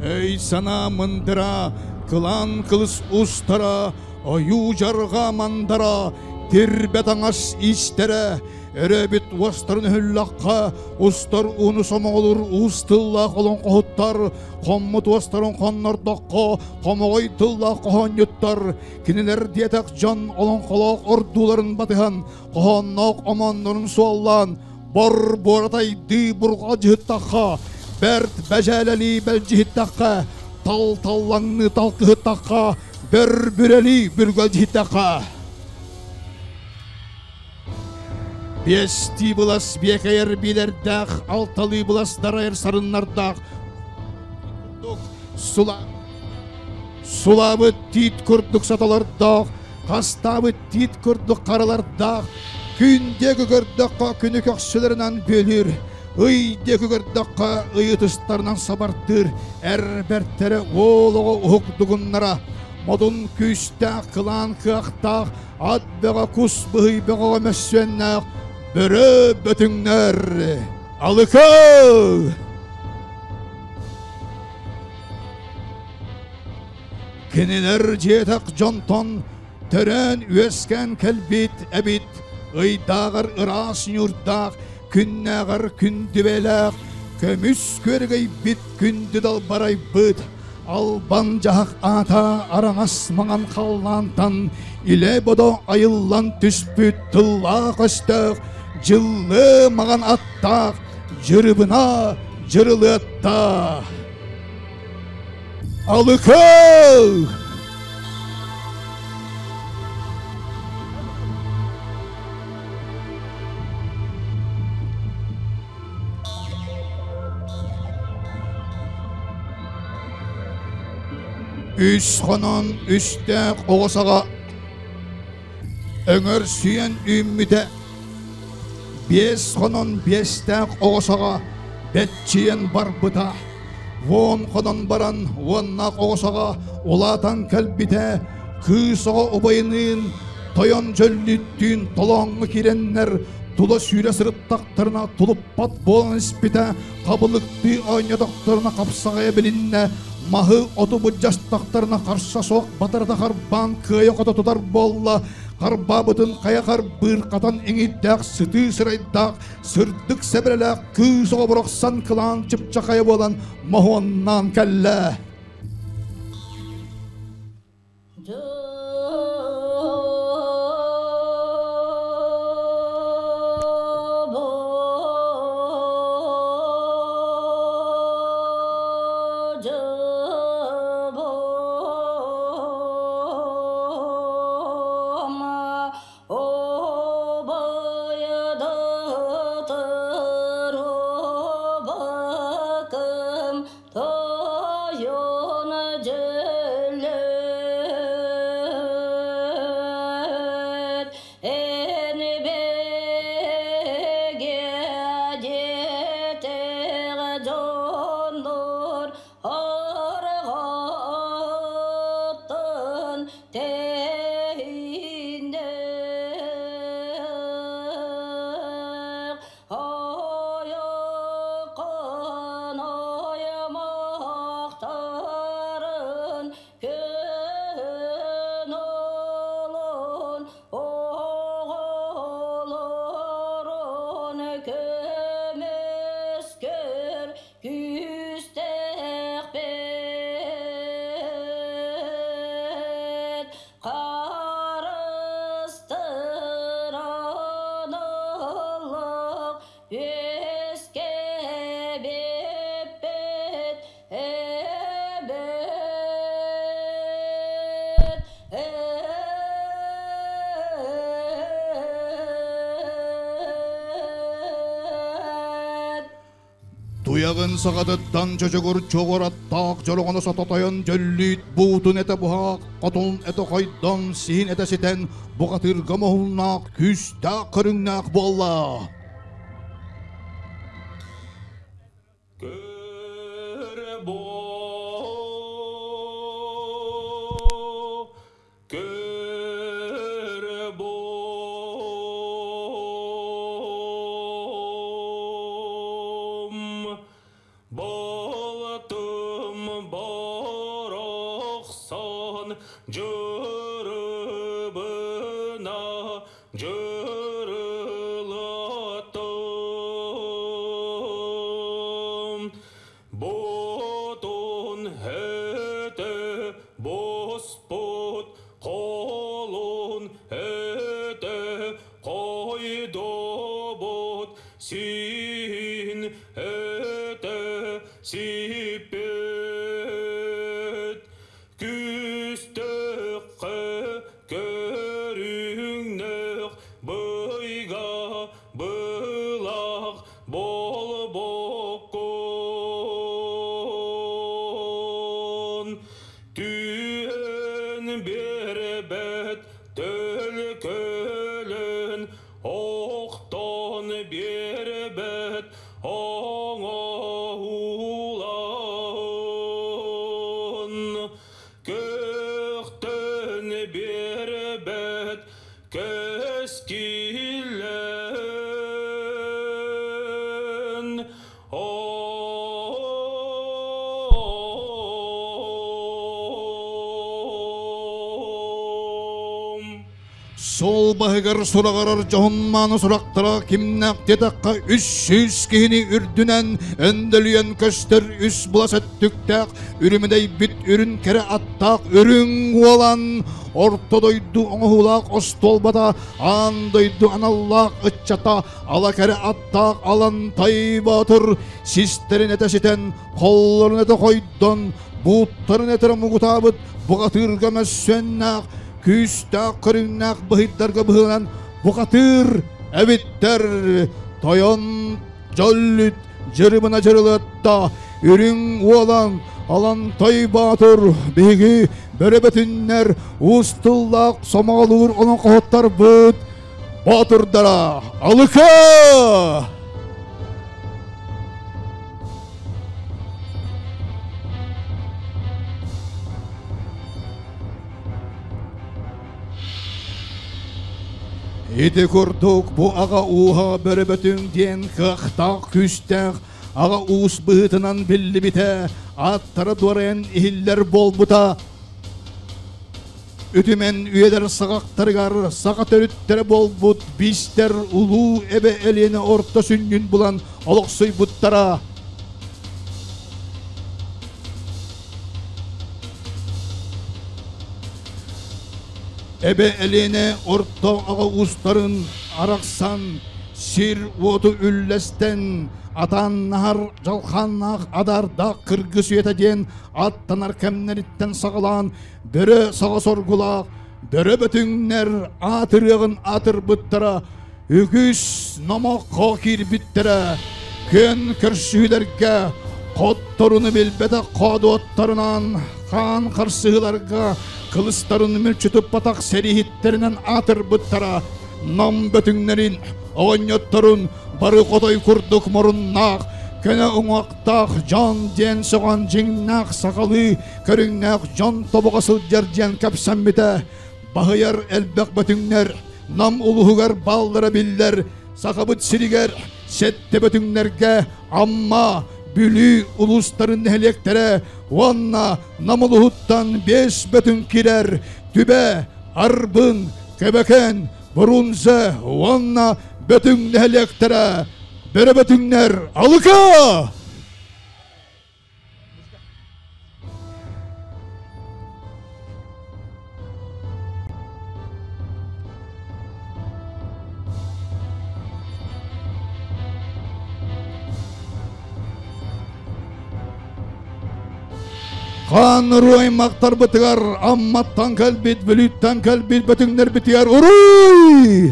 Ey sana mındıra, kılan kılıs ustara, ayu jarga mandara, tirbetaŋas istere, erebit wastarın hüllakka, ustar unu somoğulur ustılla kolon kohuttar, kommut wastarın konnardakka, komogoy tılla kohon yuttar, kiniler diyetek can olan kolak orduların batıhan, kohonnak amanların suallan, bor boratay dı burga cihittakka, bert beceleli bel cihittakka, tal tallanlı talkıhittakka, berbüreli bürgel cihittakka. Besti bulas bekayer bilerdağ, altalı bulas darayır sarınlardağ. Sulavı tit kurduk satalardağ, kastabı tit kurduk karalardağ. Günde gögördağ günü köksülerinden bölür. Iyde gögördağ ıyıtıslarından sabartır. Erbertere oğluğu uhukdugunlara. Modun küste kılan kıaqtağ, ad beğa kus bıhı beğa messuennağ. Böre bütünler alıkı. Kiniler cetak jonton tören üesken kelbit ebit. Iydağır ıras yurdağ künnağır kündübelağ. Kömüs körgey bit kündü dal baray bıt. Albancaq ata araŋas maŋan kallantan. İle bodo ayıllan tüspüt tılla köstağ. Jıllı magan attaq, jırыбына jırılıtta. Alıkı! Üs xonon üstek oğusağa, öŋör süyen ümmüde. Bes xonon bestek oğusağa, betçiyen barbıta. Won xonon baran, wonnak oğusağa, olatan kelbite. Kısağa obayının, toyon jölüttüğün toloŋu kirenler. Tula süre sırıttaklarına tulup pat bolan ispite. Kabılıktı oynadaklarına kapsağaya bilinne. Mahı otu bu jastaklarına karşı soğuk batırda karban kıya kota tutar bolla. Karbabıtın kayakar bir katan eŋiddağ sıtı sıraydağ. Sırdık sebrelağ kısağa bıraksan kılan çıpçakaya bolan mahonnan kelle. Туягын сағадыттан чөчөгөр чоғыр аттақ жолығаны сататайын жөллит бұғытын әті бұғақ, қотын әті қайдан сейін әті сетен бұғатырға мұхылнақ күстақ қырыңнақ болла. Сол бағығыр сұрағарар жоғынманы сұрақтыра кімнақ дедаққа 300 кейіні үрдінен өнділген көстір үс бұлас өттіктәқ үрімедей біт үрін кәрі аттақ үрін олан ортодойду оңғылақ остолбада андойду аналлақ ұтчата ала кәрі аттақ алан тайбатыр систерін әтәсетен қолларын әті қойдан бұттарын әтірі мұғытабыт бұғатырға мәссеннақ күстақ қырыңнақ бұхиттарға бұғылан бұқатыр әбіттер тойон жоллүт жырыбына жырылытта үрің олан алан той батыр беги бөребетіннер ұстыллақ сомағалығыр оның қоғыттар бұд батырдара алықа! Еті көрдік бұ аға уға бөребетің ден қақтақ күстақ аға уыс бұғытынан білі біте аттары дуарайын ихиллер бол бұта үтімен үйелер сағақтарғар сағат өріттері бол бұт бистер ұлу әбе әлені орта сүннін бұлан олықсый бұттара Эбе әліне орта аға ұстарын арақсан, сир оты үллестен, атан нахар жалқаннақ адарда қырғы сүйетеден, аттанар кәмнеріттен сағылан, бірі саға соргулақ, бірі бүтіңнер атырығын атыр бұттыра, үкіс намаққа кир біттірі, көн кіршілерге, қоттарыны білбеді қады оттарынан, қан қарсығыларға, Kılıçlarını mülçütüp batak serihitlerinin atır bıttara Nam bötünlerin, oğanyotların barı kodoy kurduk morunnak Köne uŋaqtaq can den soğan jinnak sakalı Körünnak can tobuğa sılcar den kapsan bite Bahıyar elbek bötünler, nam uluğugar ballara biller Sakabıt siriger, sette bötünlerge amma Bülü ulusların helektere Vanna namuluhuttan 5 bütün kirer Tübe, arbın, kebeken, burunze Vanna bütün helektere Bere bütünler alıka! Kan ruay maktar betigar amat tangkal bit belut tangkal bit betungner betigar uruy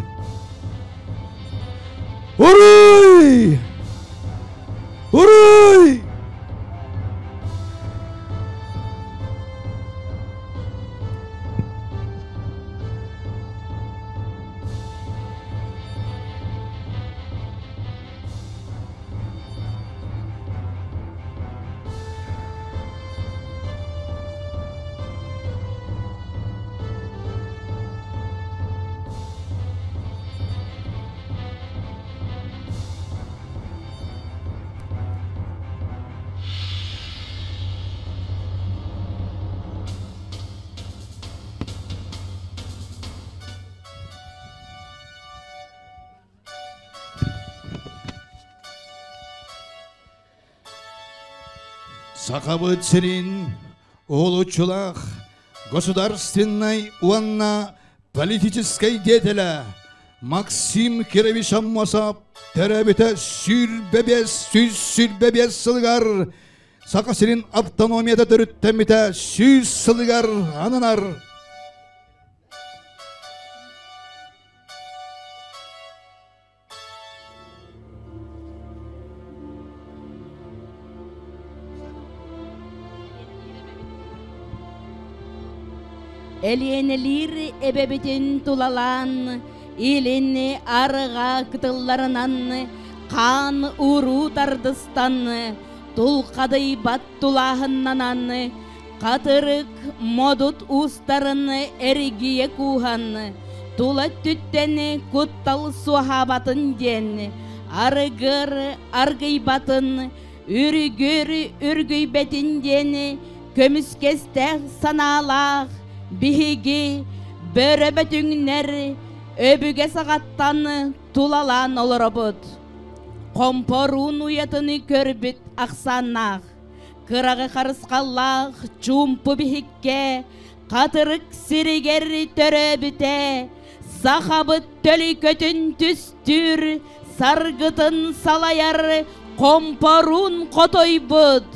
uruy Уруй! Сахабыцерин, улучшулах, государственной военно-политической деятеля Максим Кирович Аммасап теребите сүрбебес сылгар, Сақасырин автономияда төріттемите сүз сылгар анынар. Элиенелир эбебитин тулалан, илини арыға кытылларынан, қан уру тардыстан, тулқадый бат тулахыннанан, қатырық модут устарын эригие кухан, тула түттені куттал суахабатын ден, арыгыр аргый батын, үргір үргүй бетін ден, көміскестер саналақ, Биһиги бөрөбөтүңнер өбүге сағаттан тулалан олоробут. Компорун уятыны көрбүт ақсаннақ. Кырағы қарысқаллақ чумпу биһикке, қатырық сиригер төрөбүте, сахабыт төлі көтін түстүр, саргытын салаяр компорун қотойбут,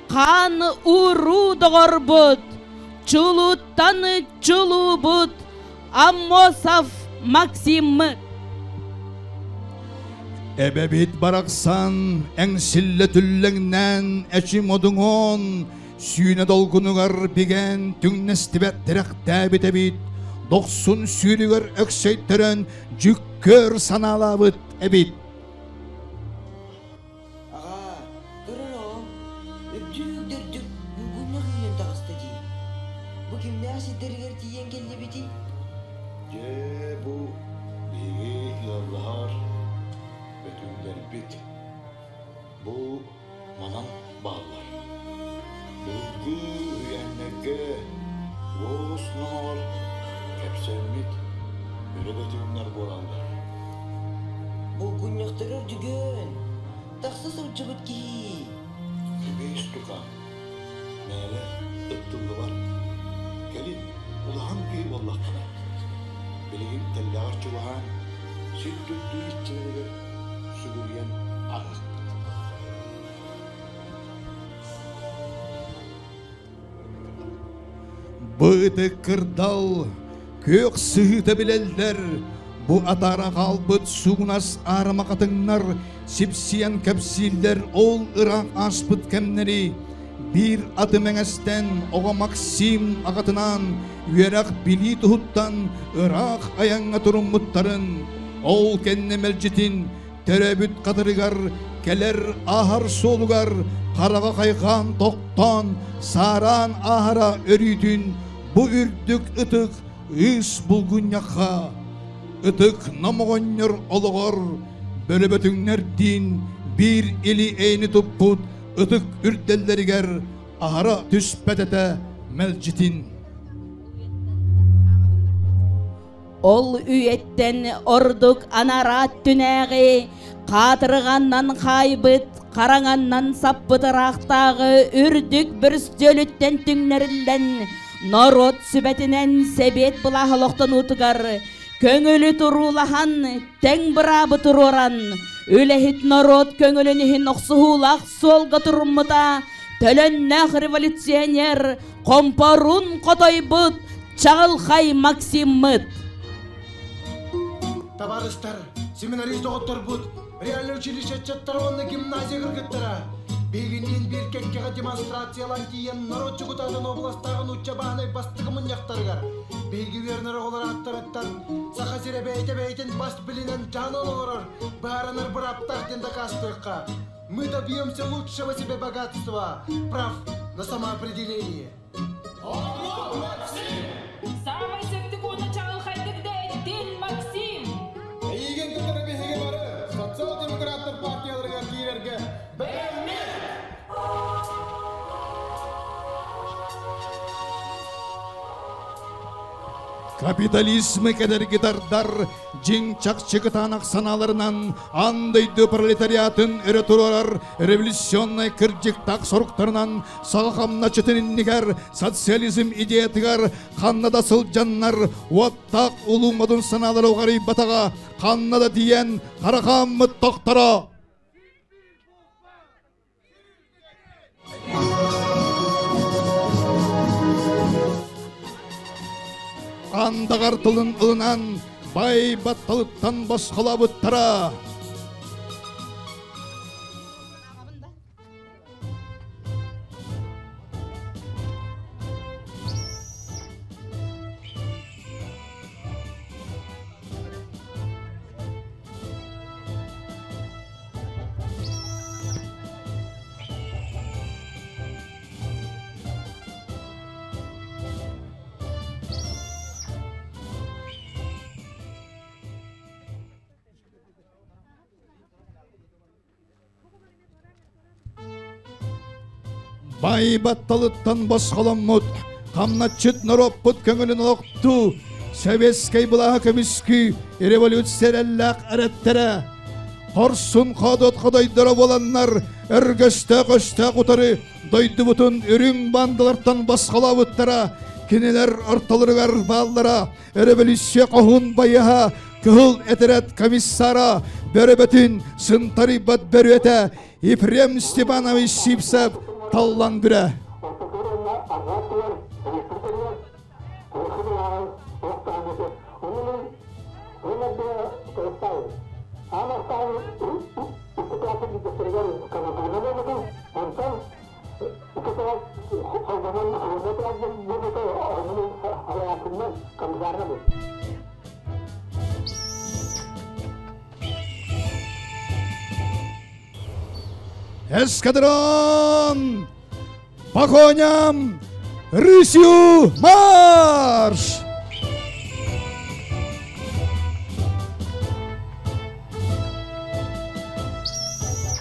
қан уру доғорбут. Чулуттан чулубут, Аммосов Максим. Эбебит барақсан, әңсілі түлліңнен әчім одыңон, сүйіне долгунуғар биген түңнестібет дірек дәбіт әбит, доқсын сүйрігер өксейттірін жүккөр саналабыт әбит. Аға, көрін о, өбдүк-дөрдүк мүгінні қиынен тағысты дей. Бұ кімді асеттергер тиен келді беті? Бұ бейгі ялғар бөтіңдер бет. Бұ манан бағылар. Бұлғы үйәннәге оғысынар кәпсәмет үрі бөтіңдер боралдар. Бұ күннектірір дүген, тақсы сұрчы бұтки. Көбейіс тұқан, мәлі ұттылы бар. Келin, ulağın bir vallahkana. Bilgin telleğar çuvahan, sürdürdüğü iççileri sügürgen arıq. Быты кырдал, көк сыйты білелдер, бұ атара қалбыт суғынас арымақатыңнар, сепсиян кәпсилдер ол ұрақ аспыт кәмнері, Bir atı mengesten oğa Maksim ağatından üyerak bili tuhuttan Irak ayağına turummutların ol kenne melcitin terebüt kadırıgar keler ahar solugar karaga kaygan toktan saran ahara örütün bu ürdük ıtık ıs bulgun yakha ıtık namoğonyor oluğor bölübötünler din bir ili eyni tupput Itık ürtelleriger ahara tüspetete melcitin. Ol üyetten orduk anarat tünägi, katırgandan kaybıt, karanganndan sappıtıraqtagı ürdük bürstölütten tüngnerilden, narot sübetinen sebet bulahılıqtan utugar, köngülü turulahan, teң bırabı tururan, Ülehit narod köngülünihin oqsuhulaq solga turmuta, tölönnek revolüsyoner, komparun qotoybut, çağılxay Maksimmıt. Tabarыстар, семинарист оғыттар бұд, реально училище чаттарванны гимназия кыргыттыра. Бегинен bir кеккеға демонстрациялан киен народ жүгітатын областағын учабағынай бастығымын яқтарғар. Беги вернер олар аттарыттан, сақа сире бейте-бейтін бас білінен жанын олар, барыныр бір аптар денді кастыққа. Мы добьемся лучшего себе богатства, прав на самоопределение. Самый септик оны чағыл қайдық дейттен, Максим. Еген күтірі бейге бары, социал-демократтар партияларға кейлерге бәріне! Капитализмы кедер гитардар жин чакчыгытанак саналарынан андайды пролетариатын өрөтурар революционный кыржыктак соруктарынан сагамна чытыннигер социализм идеятыгар каннада сылжаннар уаттак улумадын саналары угары батага каннада диен каракаммы токтора. Андағар тұлын ұлынан бай батталыттан басқалабыттара. Бай батталыттан басқаламмыд, қамнатчыт нароппыт көңілін оқту, Советскай бұлаға көміскі революциялық әреттері. Қорсын қадот қадайдары боланнар, әргісті қөсті құтары, дойды бұтын үрін бандылардан басқалабыттара, кенелер арталырғар баллара, революция қоғын байыға, кығыл әтірет комиссара, бәрі бәтін сынтары бәт бәрі әті, Ефрем Степанович Сипсап, Таллан бірі. Эскадрон! По коням! Рысью марш!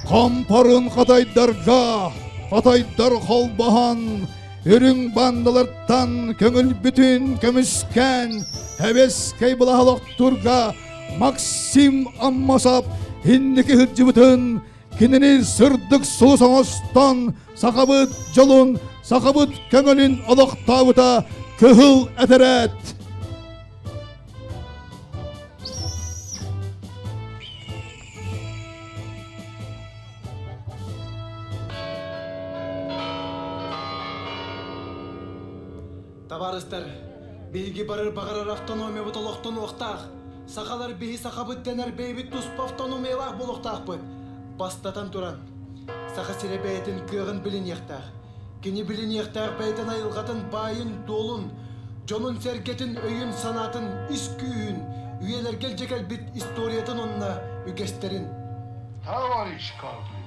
Компорын қатайдарға, қатайдар қолбаған, үрің бандалардан көңіл бүтін көміскен, әбескай бұлағылық тұрға, Максим Аммасап, хиннекі хүджі бүтін, Кинини сырдык сулу соңостон, сақабыт жолун, сақабыт көңілін олықтауыта күхіл әтерет. Табарыстар, бейге барыр бағарар автономия бұтылықтың оқтақ. Сақалар бейі сақабыт денер бейбіт тұспа автономиялақ болықтақ бұд. Бастатан туран, сақа сире бәйтін көгін білін ектақ. Кені білін ектақ бәйтін айылғатын байын долын, жонын сәргетін өйін санатын іс күйін, үйелергел жекел бит историятын онына үгестерін. Товарищ Каплин,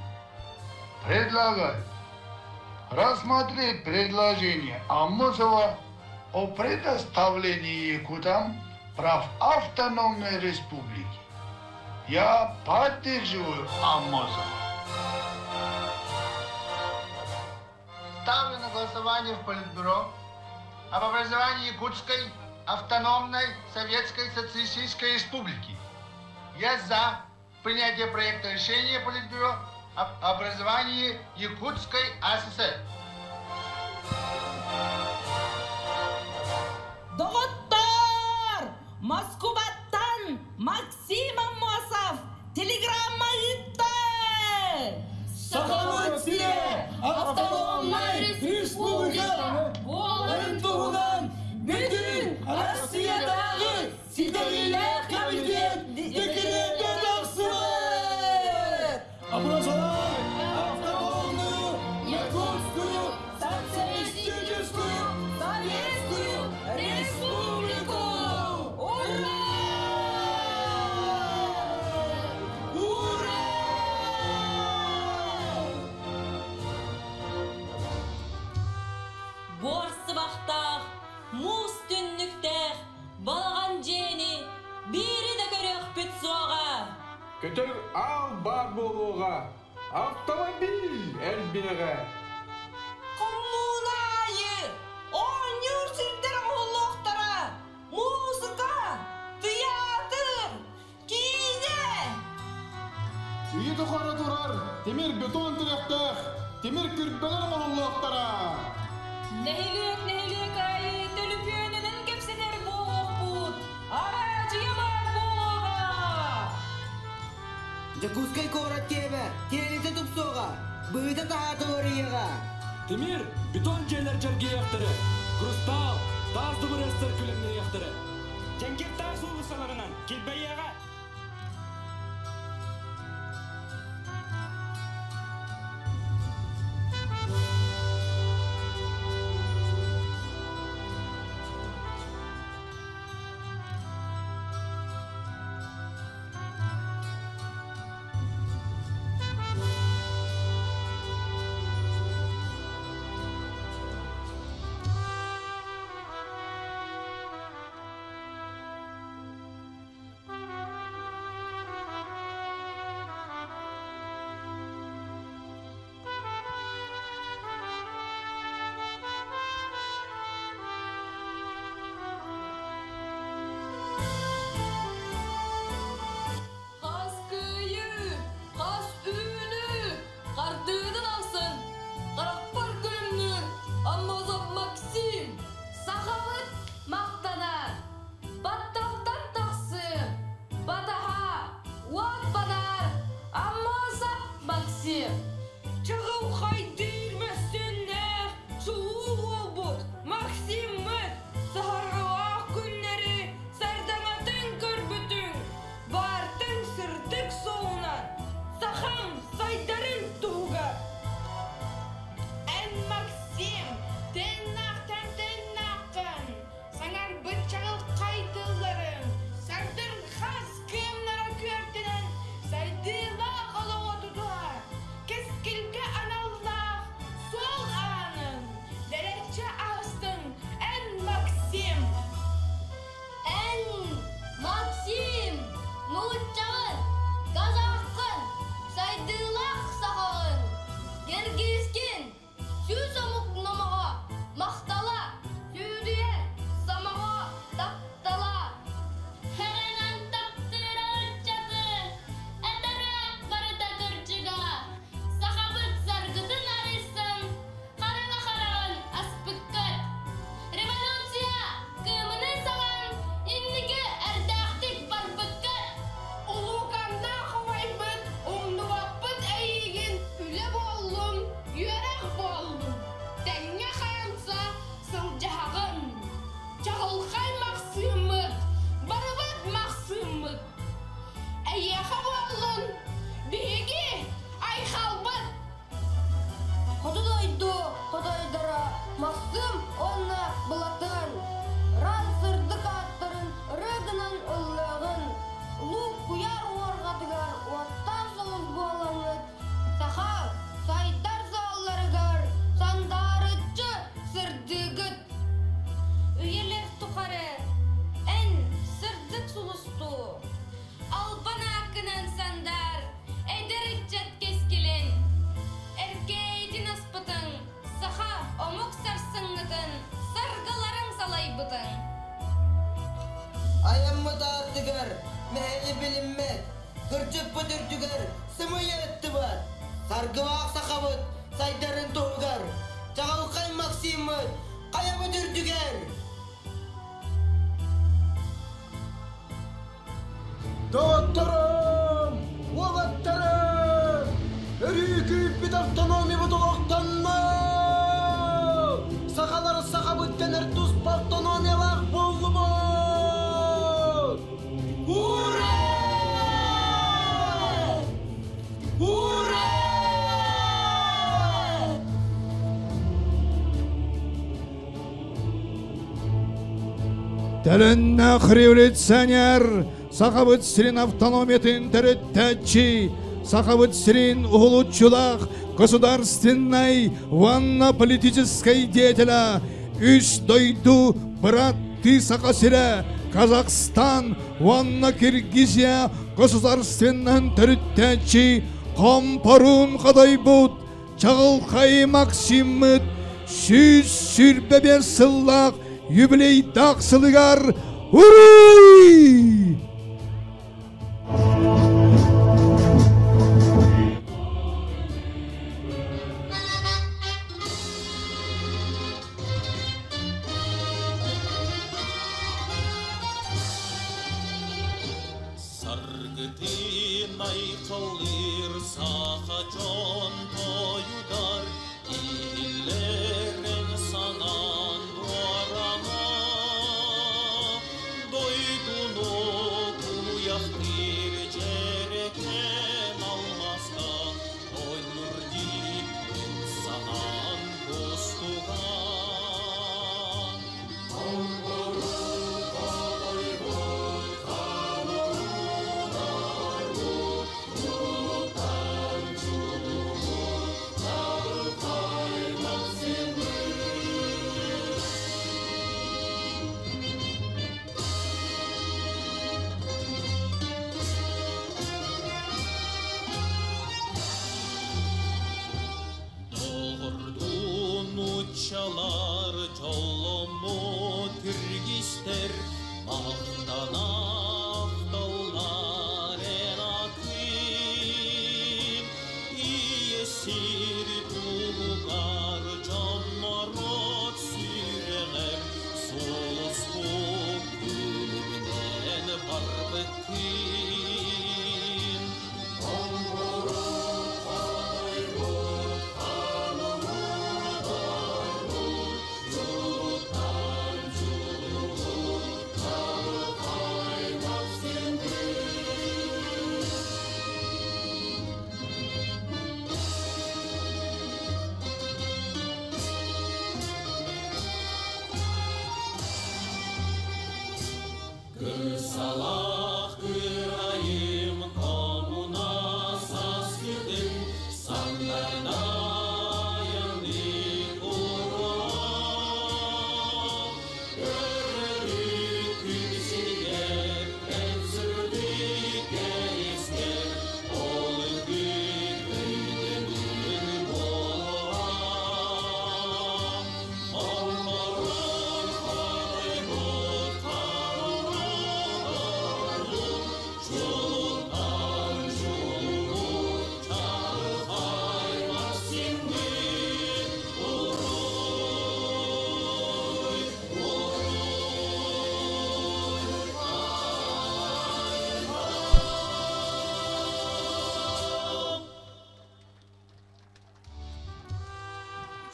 предлагаю рассмотреть предложение Аммосова о предоставлении якутам прав автономной республики. Я поддерживаю Аммосова. Ставлю на голосование в Политбюро об образовании Якутской автономной Советской Социалистической Республики. Я за принятие проекта решения Политбюро об образовании Якутской АССР. Доктор! Москваттан Максим Аммосов телеграмма итті! Сақалыт сире автономной республика болын туғынан bütün Россиядағы Сидерилер комитет декретен ақсылы! көтөр ал бар болуға, автомобиль әлбінеға. Коммунайы, университеттер олықтара, музыка, театр, кине. Үйді қора тұрар, темір бетон тіректіқ, темір күртбелер олықтара. Нехилек айы, төліпенінің кепсетер болуқ бұд. Арачыямар болуға. Жакускай корат кебе, телеті тұпсуға, бұйда тағаты орияға. Темир, бетон жерлер жерге яқтыры. Крустал, таз дұбырестер күліміне яқтыры. Жәңкет таз ұлысаларынан келбейяға. Doktorum, oğlatlarım, örüyüküp bir автономия бұтылықтанма! Сақалары сақа бүттенер тұз автономиялар болу бұд! Ура! Ура! Тәліннәқ революционер, сақабыт сирин автономиятын тәріттәтчі, сақабыт сирин ұғылытчылақ, государственной военно-политической деятеля, үш дойду брат ты сақа сире, Казахстан, Ванна Киргизия, государственнан төрүттәчи, Кампарун Кадайбут, Чағылқай Максимыт, Сүз сүрбебе сыллақ, юбилей дақсылығар, Уруй!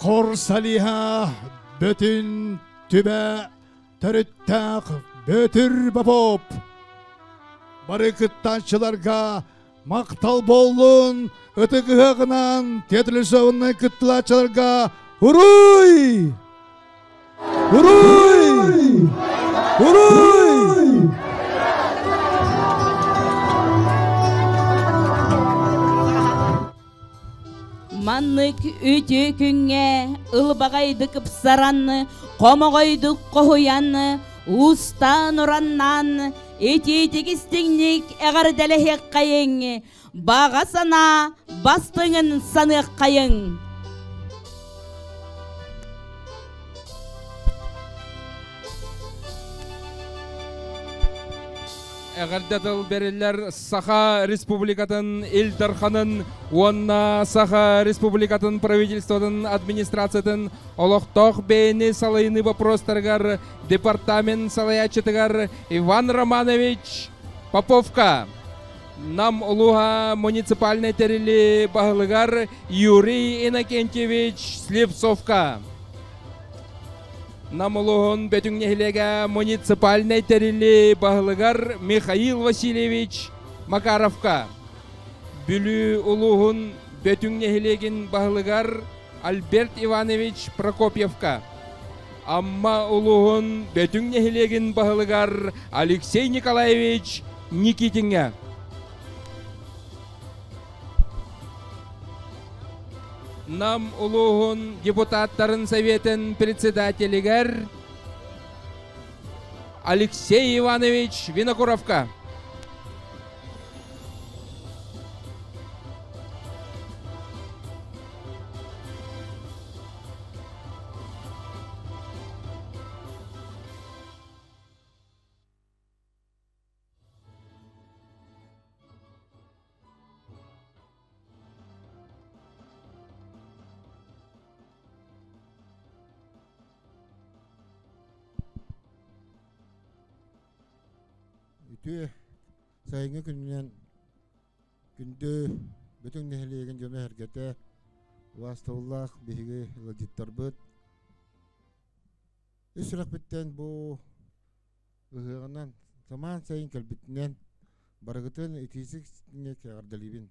Korsalиha bütün tübe törüttaq bötür babop. Barıkıttaçılarga maqtal bolun ötügüğünan tetlüsövünü kıttılaçılarga huruy! Huruy! Huruy! Маннык үтү күңе ылбагайдык псаранны, комогойдук кохуянны, устан ураннан, этетигистиңник эгар делехек кайың, багасана бастыңын санык кайың. Әгәрдәтіл берілер Саха Республикатын Илдарханын, онна Саха Республикатын правительствотын администрациятын олықтоқ бейіні салайыны вопростаргар департамент салаячытыгар Иван Романович Поповка. Нам улуға муниципальный терили бағылыгар Юрий Иннокентьевич Слепцовка. Нам улуғын бөтің нехілеге муниципальный терили бағылыгар Михаил Васильевич Макаровка. Бүлі улуғын бөтің нехілеген бағылыгар Альберт Иванович Прокопьевка. Амма улуғын бөтің нехілеген бағылыгар Алексей Николаевич Никитинге. Нам улуғын депутаттарын советін председателігер Алексей Иванович Винокуровка. Ütü sayıngı gününden gündü bütün nehliğin canı harekete vastavullah bihigi ılcıttar bıt. Üsrak bitten bu ıhığından zaman sayın kalbitinden baragıtın itisik ne kağırdalibin.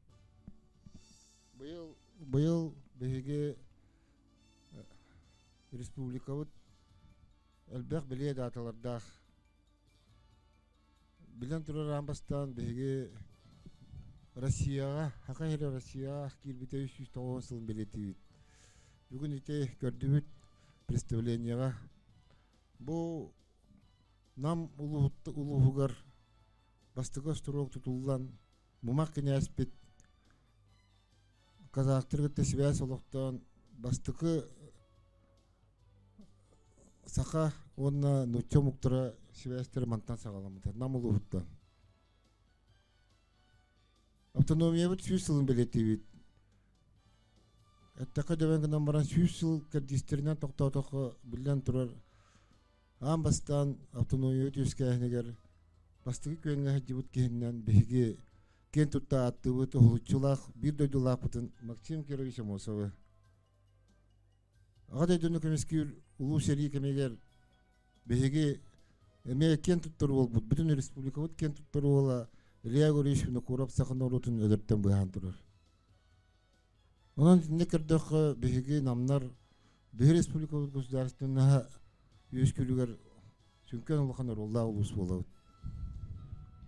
Bu yıl bihigi Respublikavut elbaq biliye datalarda bilen turur ambastan bihigi Rusya'ya, hakikaten Rusya'ya kirbite 390 yıl belirtiydi. Bugün ite gördüğümüz представление'ga bu nam uluhugar bastığı sturok tutulan mumak kinaspet kazaktırgıtta sivas oluktan bastığı saka ona nutço muktura sivastır mantan sağlamıdır nam uluhuttan. Автономия вот сюсилен билетивит. Эттака девен намбаран сюсил кадистернен токтотоко билен турар. Амбастан автономия тюскәһнегер бастыгы көңгә җибут кеннән биге кен тутта аттыбыт хулчулак бир дойдулак бутын Максим Кирович Амосов. Агада дөне көмескүр улуу сери кемегер биге эме кен туттар болбут. Бүтүн республика бут кен туттар бола. Реагориш Винокуров саханорутун ödерттен быхан турар. Онан не кырдык биги намнар бир республика государственная юскүлүгөр сүнкөн улханар улла улус болот.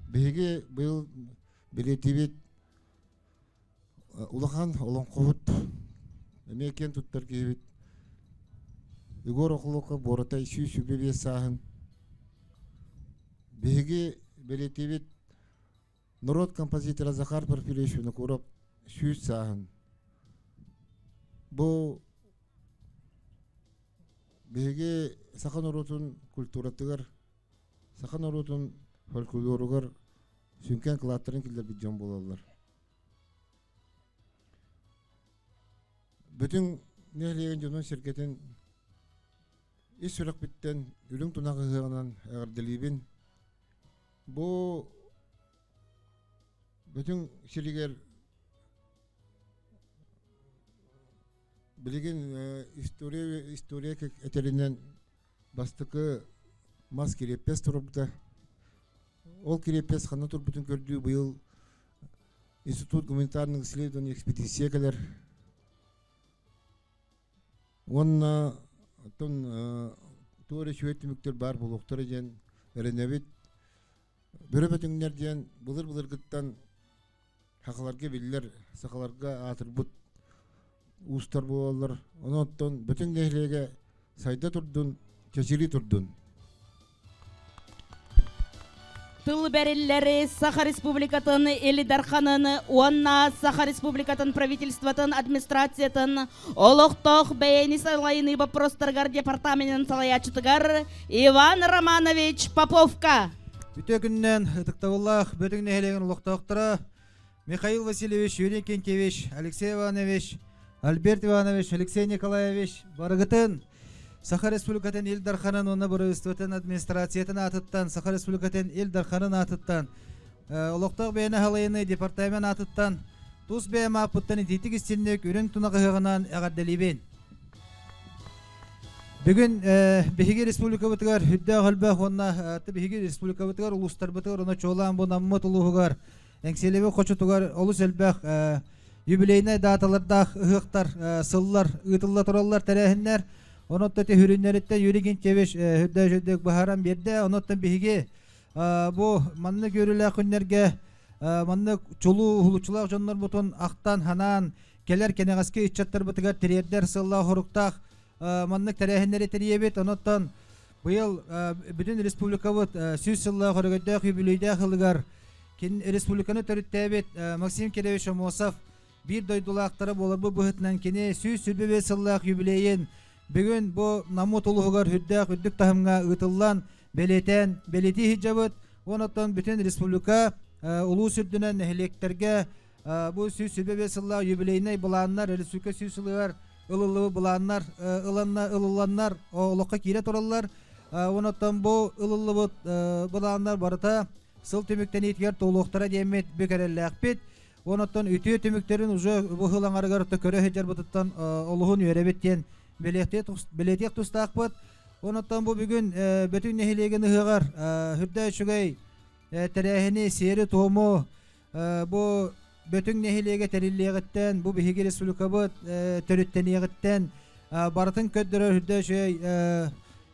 Биги быйыл билетибит улахан олонкот эмекен туттар кебит. Игор окулукка боротай сүйсүбебе сахын. Биги билетибит Народ композитора Захар Порфирьевич Винокуров сүйс сахын. Бу биге сахан орутун культуратыгар, сахан орутун фольклоругар сүнкен кылаттырын килдер биджон болалар. Бүтүн нехлеген жонун шеркетин ис сүрөк биттен үлүң тунагы гынан агырдылыбын. Бу bütün şirikler bilgin istoriya eterinden bastıkı mas kirepes turupta ol kirepes xana tur bütün gördüğü bu yıl Институт гуманитарных исследований экспедиция kadar onun tuğra şüvettimikler bar buluqtır eden erenevit böröbetіңдерден бұлыр гıttan haqlarga biller, saqalarga atırбут uustar boğalar. Onotton bütün nehlege sayda turdun, keçiri turdun. Тыл бәрелләре Саха Республикатын Элидарханын, онна Саха Республикатын правительствотын, администрациятын, олықтық бәйіні салайыны вопростаргар департаментін салаячытыгар Иван Романович Поповка. Үтө күннен ытыктабыллах бөтің нехелеген олықтақтыра Михаил Васильевич, Юрий Кенкевич, Алексей Иванович, Альберт Иванович, Алексей Николаевич барыгытын Саха Республикатын Элидарханын, оны правительствотын, администрациятын атыттан, Саха Республикатын Элидарханын атыттан, олықтақ бәйіні халайыны департамент атыттан, тус бәйім апыттан итетік істеннек үрін тұнағы ағарделебен. Бүгін Бехиги Республика бұтығар, хүдді ғалбақ онна Бехиги Республика бұтығар, ұлыстар бұтығар, оны чоғылан бұн аммат ұлығығар, әңселебе қочытығар, олыс әлбәқ юбилейіне даталардақ ұғықтар, сыллар, ұйтылла тұралар, тәрәхінлер, онотта хүріннеріттен Юрий Кенкевич хүдді жүддік бағаран берді, оноттан Бехиги бұл манны көрілі күннерге, манны чолу ұлычылақ жонлар бұтын ақтан, ханан, келер кенеғаске үтчаттар бұтығар, тірердер, сылла, ғұрықтақ, маннык тәрәхінлері тәребет, оноттан Быйыл бүтүн республикабыт сүз сылла хорогойдах юбилейдах ылыгар республиканы төрүттәбит Максим Киревич Амосов бир дойдулактары болорбу быһытынан кини сүз сүрбебе сыллах юбилейин бүгүн бу намут улугар хүддах үддүк тахымга ытыллан белети хиджабыт онотон бүтүн республика улуу сүрдүнөн электерге бу сүз сүрбебе сыллах юбилейне буланнар республика сүз сылыгар ылылы буланнар ылыланнар олокка кире тураллар онотон бу ылылыбыт буланнар барыта сыл түмүктен иткер толуктара демет бекерелләкпит онотон үтү түмүктерин уже бу хылаңарыгар көрө хеджер бутуттан олугун үйребеттен белетек тустакпыт онотон бу бүгүн бүтүн нехилеген ыгар хүрдө чугай терехини сери тому бу бүтүн нехилеге териллегеттен бу биһиги республикабыт төрүттенегеттен барытын көддөрөр хүрдө чугай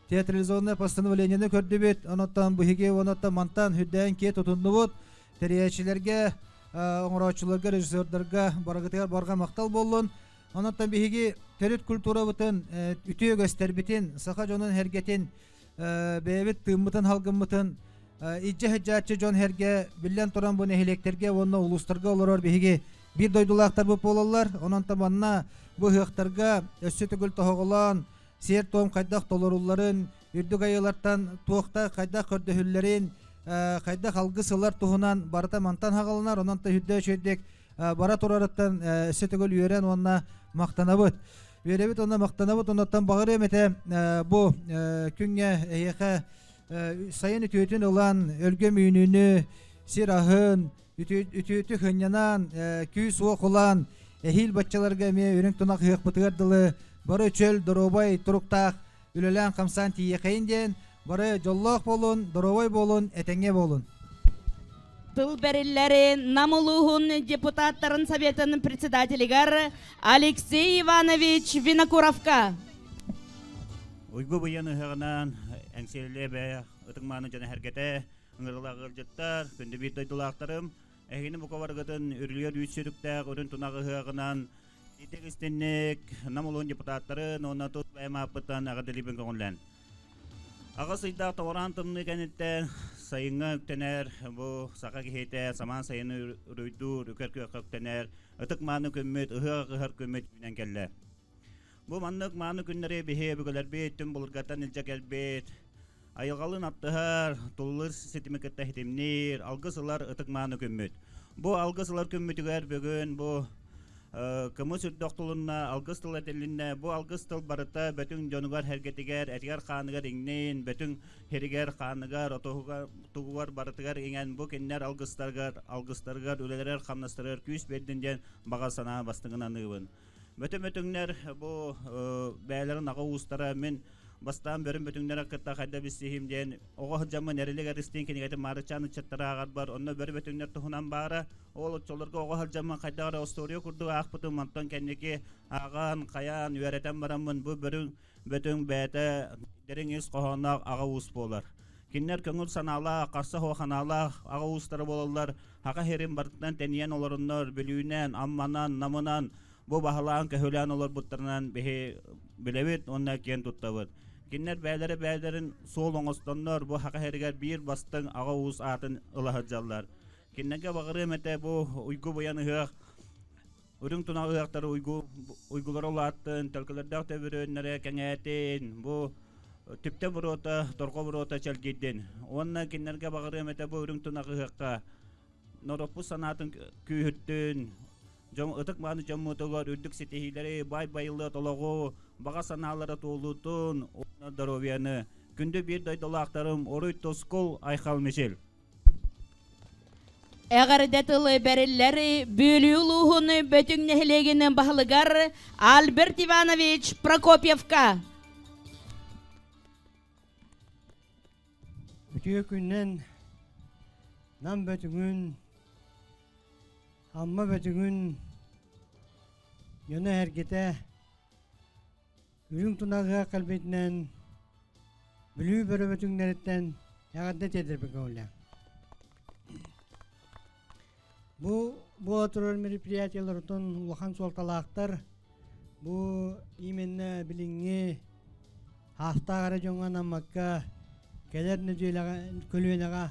театрализованное постановлениені көрдүбүт онотон биһиги онотон мантан хүрдөн ке тутуннубут теречилерге оңороочуларга режиссердерге барагытыгар барга мактал боллун онотон биһиги төрүт культурабытын үтүү көстөрбүтин саха жонун хергетин бэбит тыыммытын халгыммытын ижже хеджаачы жон херге биллен туран бу нехилектерге онно улустарга олорор биһиги бир дойдулаактар буп бололлар ононтон манна бу хыактарга өссө түгүл тохоголон сер том кайдах толорулларын үрдүк айылартан туокта кайдах көрдөһүллерин кайдах алгы сылар туһунан барыта мантан хагаланар ононто хүрдө чөйдек бара турарыттан өссө түгүл үйөрен онна мактанабыт үйребит онна мактанабыт онотон багыр эмете бу күнгө эйеха сайын үтүөтүн ылан өлгө мүйнүнү сир ахын үтүөтү хынянан күй суок улан эхил баччаларга ме үрүң тунак хыакпытыгардылы бары чөл доробай туруктак үлелен камсан тиекейин ден бары жоллох болун доробай болун этеңе болун Тыл бериллери намылугун депутаттарын советінің председателигар Алексей Иванович Винокуровка. Уйгу буяны хагынан әңселебе ытыңманы жана хәргәте ыңгырлагыр жыттар күндө бир дойдулактарым эхини буковаргытын үрлөр үсүрүктә өрүн тунагы хагынан итегистенник намылугун депутаттарын онна тут баймапытан агадылыбын көңүллән. Ага сыйда таварантымны кенетте сайынга үктенер бу сака кехете саман сайыны үрөйдүр үкөркө көктенер ытыкманы көммөт ыгыр көммөт менен келле. Бу маннык маны күннәре бихе бүгөлөр беттим булгатан илҗа келбет. Айылгалын аттыгар туллыр сетимекетте хитимнер алгысылар ытыкманы көммөт. Бу алгысылар көммөтүгөр бүгүн бу Көмөс үрдоқтулунна алгыстыл этелинне бу алгыстыл барыта бөтүн жонугар хергетигер этигер хааныгар иңнейин бөтүн херигер хааныгар отугугар барытыгар иңен бу кеннер алгыстаргар үлелерер хамнастырыр күс бердинден бага санаа бастыгынан ыыбын. Бөтөмөтүңнер бу бээлерин ага устара мен бастан бөрүн бөтүңнер акытта кайда бисихимден ого жаман эрелегер истин кенегете марычаны чаттарагар бар онно бөр бөтүңнер тухунан бара ол чолорго ого жаман кайдагара история курду акпытын мантан кенеке аган каян үйрөтен барамын бу бөрүн бөтүң бээте дереңиз кохонак ага ус болар киннер көңүл санала карсы хоханала ага устары бололар ага херин бартынан тениен олоруннор билүүнен амманан намынан бу бахалаан көһөлөн олор буттарынан бехе билебит онна кен туттабыт киннер бээлерин сол оңостоннор бу хака херигер бир бастың ага уус атын ылахаджаллар киннеге багыры мете бу уйгу буяны хыак үрүң тунагы хыактары уйгулар олааттын төлкөлөрдө төбүрөннөрө кеңетин бу түптө бурота торго бурота челгидден онна киннерге багыры мете бу үрүң тунагы хыакка норопу санатын күйүттүн жом ытык маны жоммутугар үрдүк сетихилери бай-байлы тологу бага санаалары толутун здоровьяны күндө бир дойдолактарым оруй тоскол айхал мешел Эгерде тылы бериллери бөлүүлүүнү бөтүң нехилегенин баһалыгар Альберт Иванович Прокопьевка. Бүтүө күннен нам бөтүңүн Amma bötüngün yöne hergete ürün tunağı kalbetinden bülü börü bötüngleritten yağadda tedirpek oğla. Bu oturur meripiyatiyalarıtın ulakan soltalaqtar bu imenne bilingi Ақтағары жоңғанан макка келер көлуенеға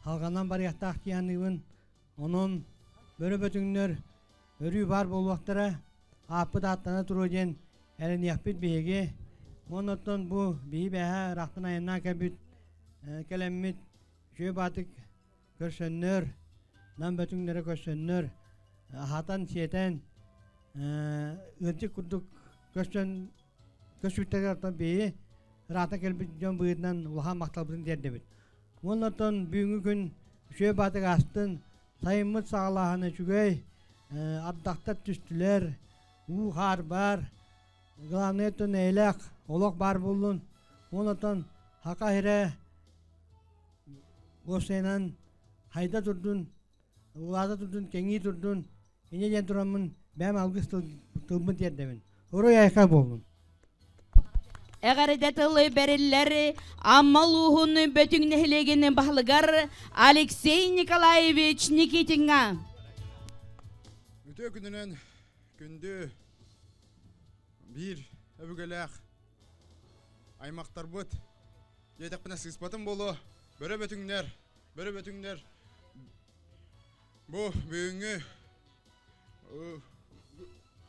алғанан бар яқтақ тияныйын. Onun бөрі бөтіңнер өрі бар болуақтыра апы даттана тұру ден әрін яқпет бейге. Моноттон бұл бейі бәйі рақтын айынна кәбіт кәлеммет жөй батық көрсөннөр, нам бөтіңнері көрсөннөр, хатан сиетен ұрчы күрдік көсүттері артан бейі рақта кәлбет жон бұйытынан ұлған мақталбытын дерді біт. Моноттон бүгінгі күн жөй батық астын сайымыт сағалағаны жүгей, ардақтар түстілер, ұғар бар, ғыланеттен әйләқ, олық бар болын. Моноттон хақа хире Осенан хайда турдун, улада турдун, кеңи турдун, эне жан турамын, бәм алгыс тылбын тердемін. Орой айқа болдым. Әгәрдә тылы бәрелләре аммалуһуны бөтүң нәһлегенен баһлыгар Алексей Николаевич Никитинга. Үтө күнүнөн күндү бир өбүгөләк аймактар бут. Жетекпенә сыспатын болу. Бөрі бөтіңдер. Бұ бүгінгі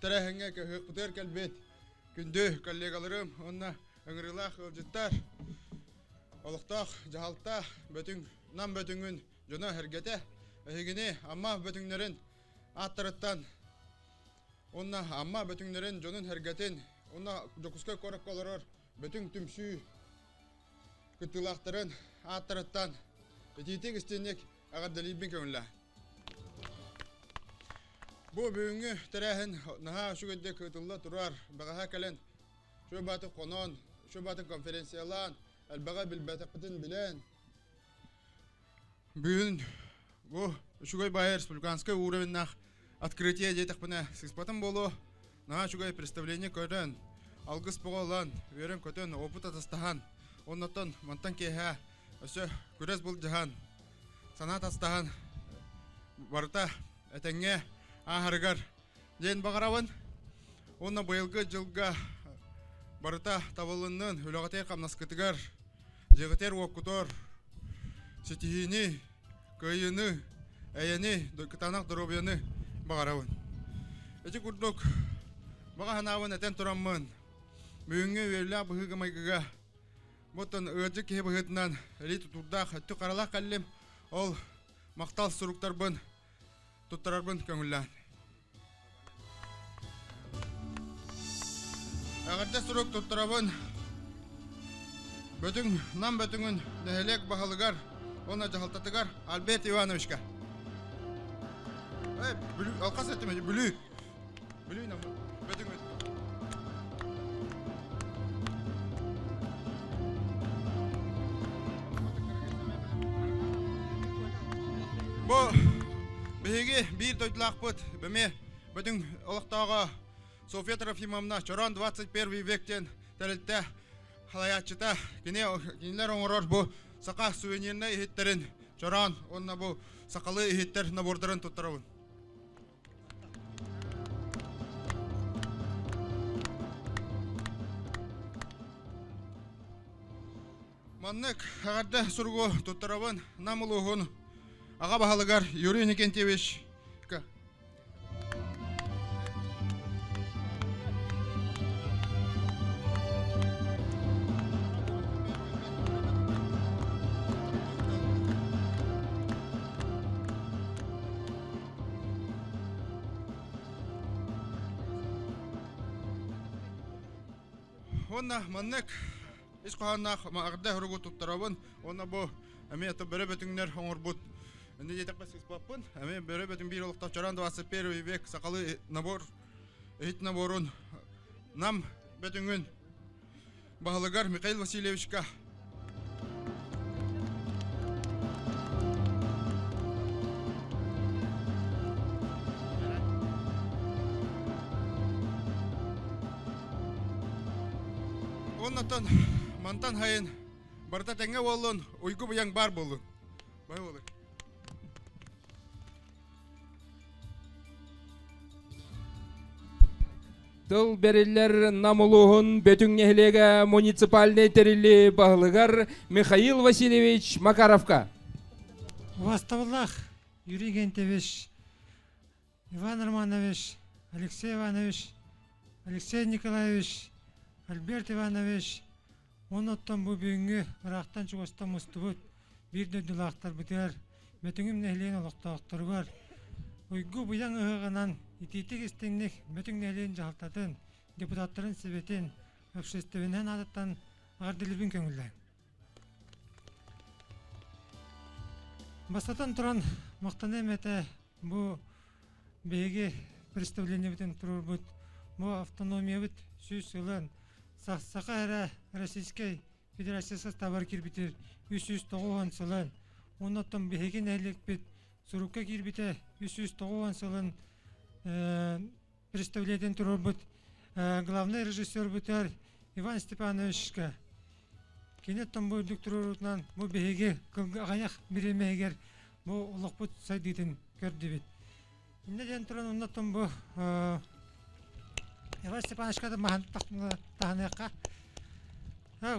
тәрәхіңе көтер кәлбет. Күнді коллегаларым, онна өңірілақ өлжіттар. Олықтақ, жағалта нам бөтіңін жона әргеті. Әйгіне амма бөтіңдерін аттырыттан. Онна амма бөтіңдерін жонын әргетін. Онна жоқысқа көріп қалырыр. Бөтің түмсүй күттілақтырын аттырыттан. Өтейтік істенек ағардалейбін көңілі. Бұ бүгінгі тәрәхін наға үшігінде күттілі тұрар. Бағаға кәлін шөбаты қонон, шөбаты конференциялан, әлбаға білбәтіқпітін білен. Бүгін бұ үшігай байы республиканскай уровеннақ открытие детіқпіне сыспатын болу. Наға үшігай представление көрін. Алғыс бұғалан, өрін көтін опыт атастаған. Оннаттан мантан кейхә өсі күрес бұл жахан. Санат астаған барыта әтәңе ағарығар ден бағарауын. Онна бұйылғы жылға барыта табылының үліғатер қамнаскытығар, жығытер оқытор, сетихini, көйіні, әйені, кытанақ дұробияны бағарауын. Әті күрдік баға ханауын әтен тұрамын. Бүгінгі өлі бұғығы майғыға Бұттан өджі кей бұғытынан әлі тұтырдақ әтті қаралақ кәлім ол мақтал сұруқтарбын, тұттарарбын көңіллән. Әғірді сұруқ тұттарабын нам бөтіңін нәхелек бағалығар, оны жағалтатығар Альберт Ивановичка. Алқас әттіме, бүлі. Бүлі намы, бөтіңін. Бұ бігеге бір тойтылақ бұд, бәме бөтің олықтаға София Трофимовна Чоран 21 вектен тәрілтті халаятчыта кенелер оңырар бұ сақа сувениріне ехеттерін Чоран, онына бұ сақалы ехеттер набордырын тұттырауын. Маннык ағарды сұрғы тұттырауын намылуғын Аға бағалығар Юрий Никентьевич. Онна маннык иш қағаннақ ағырда хүргу тұттырауын. Онна бұл әме әті бірі бөтіңдер оңыр бұд. Önde yetek basit papın, ama böyle bütün bir olukta Çorand 21 vek sakalı nabor, ehit naborun nam bütün gün bağlıgar Mikhail Vasilyevichka. Ondan mantan hayın barda tenge olun, uyku yang bar bolun. Bay olur. Тыл бериллер намулуғын бөтің нехлеге муниципальный терили бағылығар Михаил Васильевич Макаровка. Ваставлах Юрий Гентевич, Иван Романович, Алексей Иванович, Алексей Николаевич, Альберт Иванович, оноттан бұл бүйінгі ұрақтан чуғыстан мұстыбыт, бірді дүлақтар бітер, бөтіңім нәхлейін олықтағықтар бар. Ойгу бұян ұғығынан итетік істеңнік бөтің нәхлейін жағалтатын, депутаттарын себетін, общественен адаттан ағардылыбын көңілі. Бастатан тұран мақтаны мәті бұл бейге представление бітін тұрыр бұд, бұл автономия бұд сөз сылын, Сақсақа әрі Российской Федерация составар кирбитер 390 сылын, онаттан бейген әлік бет Сурукка кирбите 390 сылын представлениеден тұрыр бұд, главный режиссер бұтар Иван Степановичка. Кенеттен бұл дүктірір ұтынан бұл бейге ғаяқ біремегер бұл ұлық бұд сайдейтін көрді бет. Иннеден тұрын онаттан бұл Иван Степановичкады маған тағынаққа.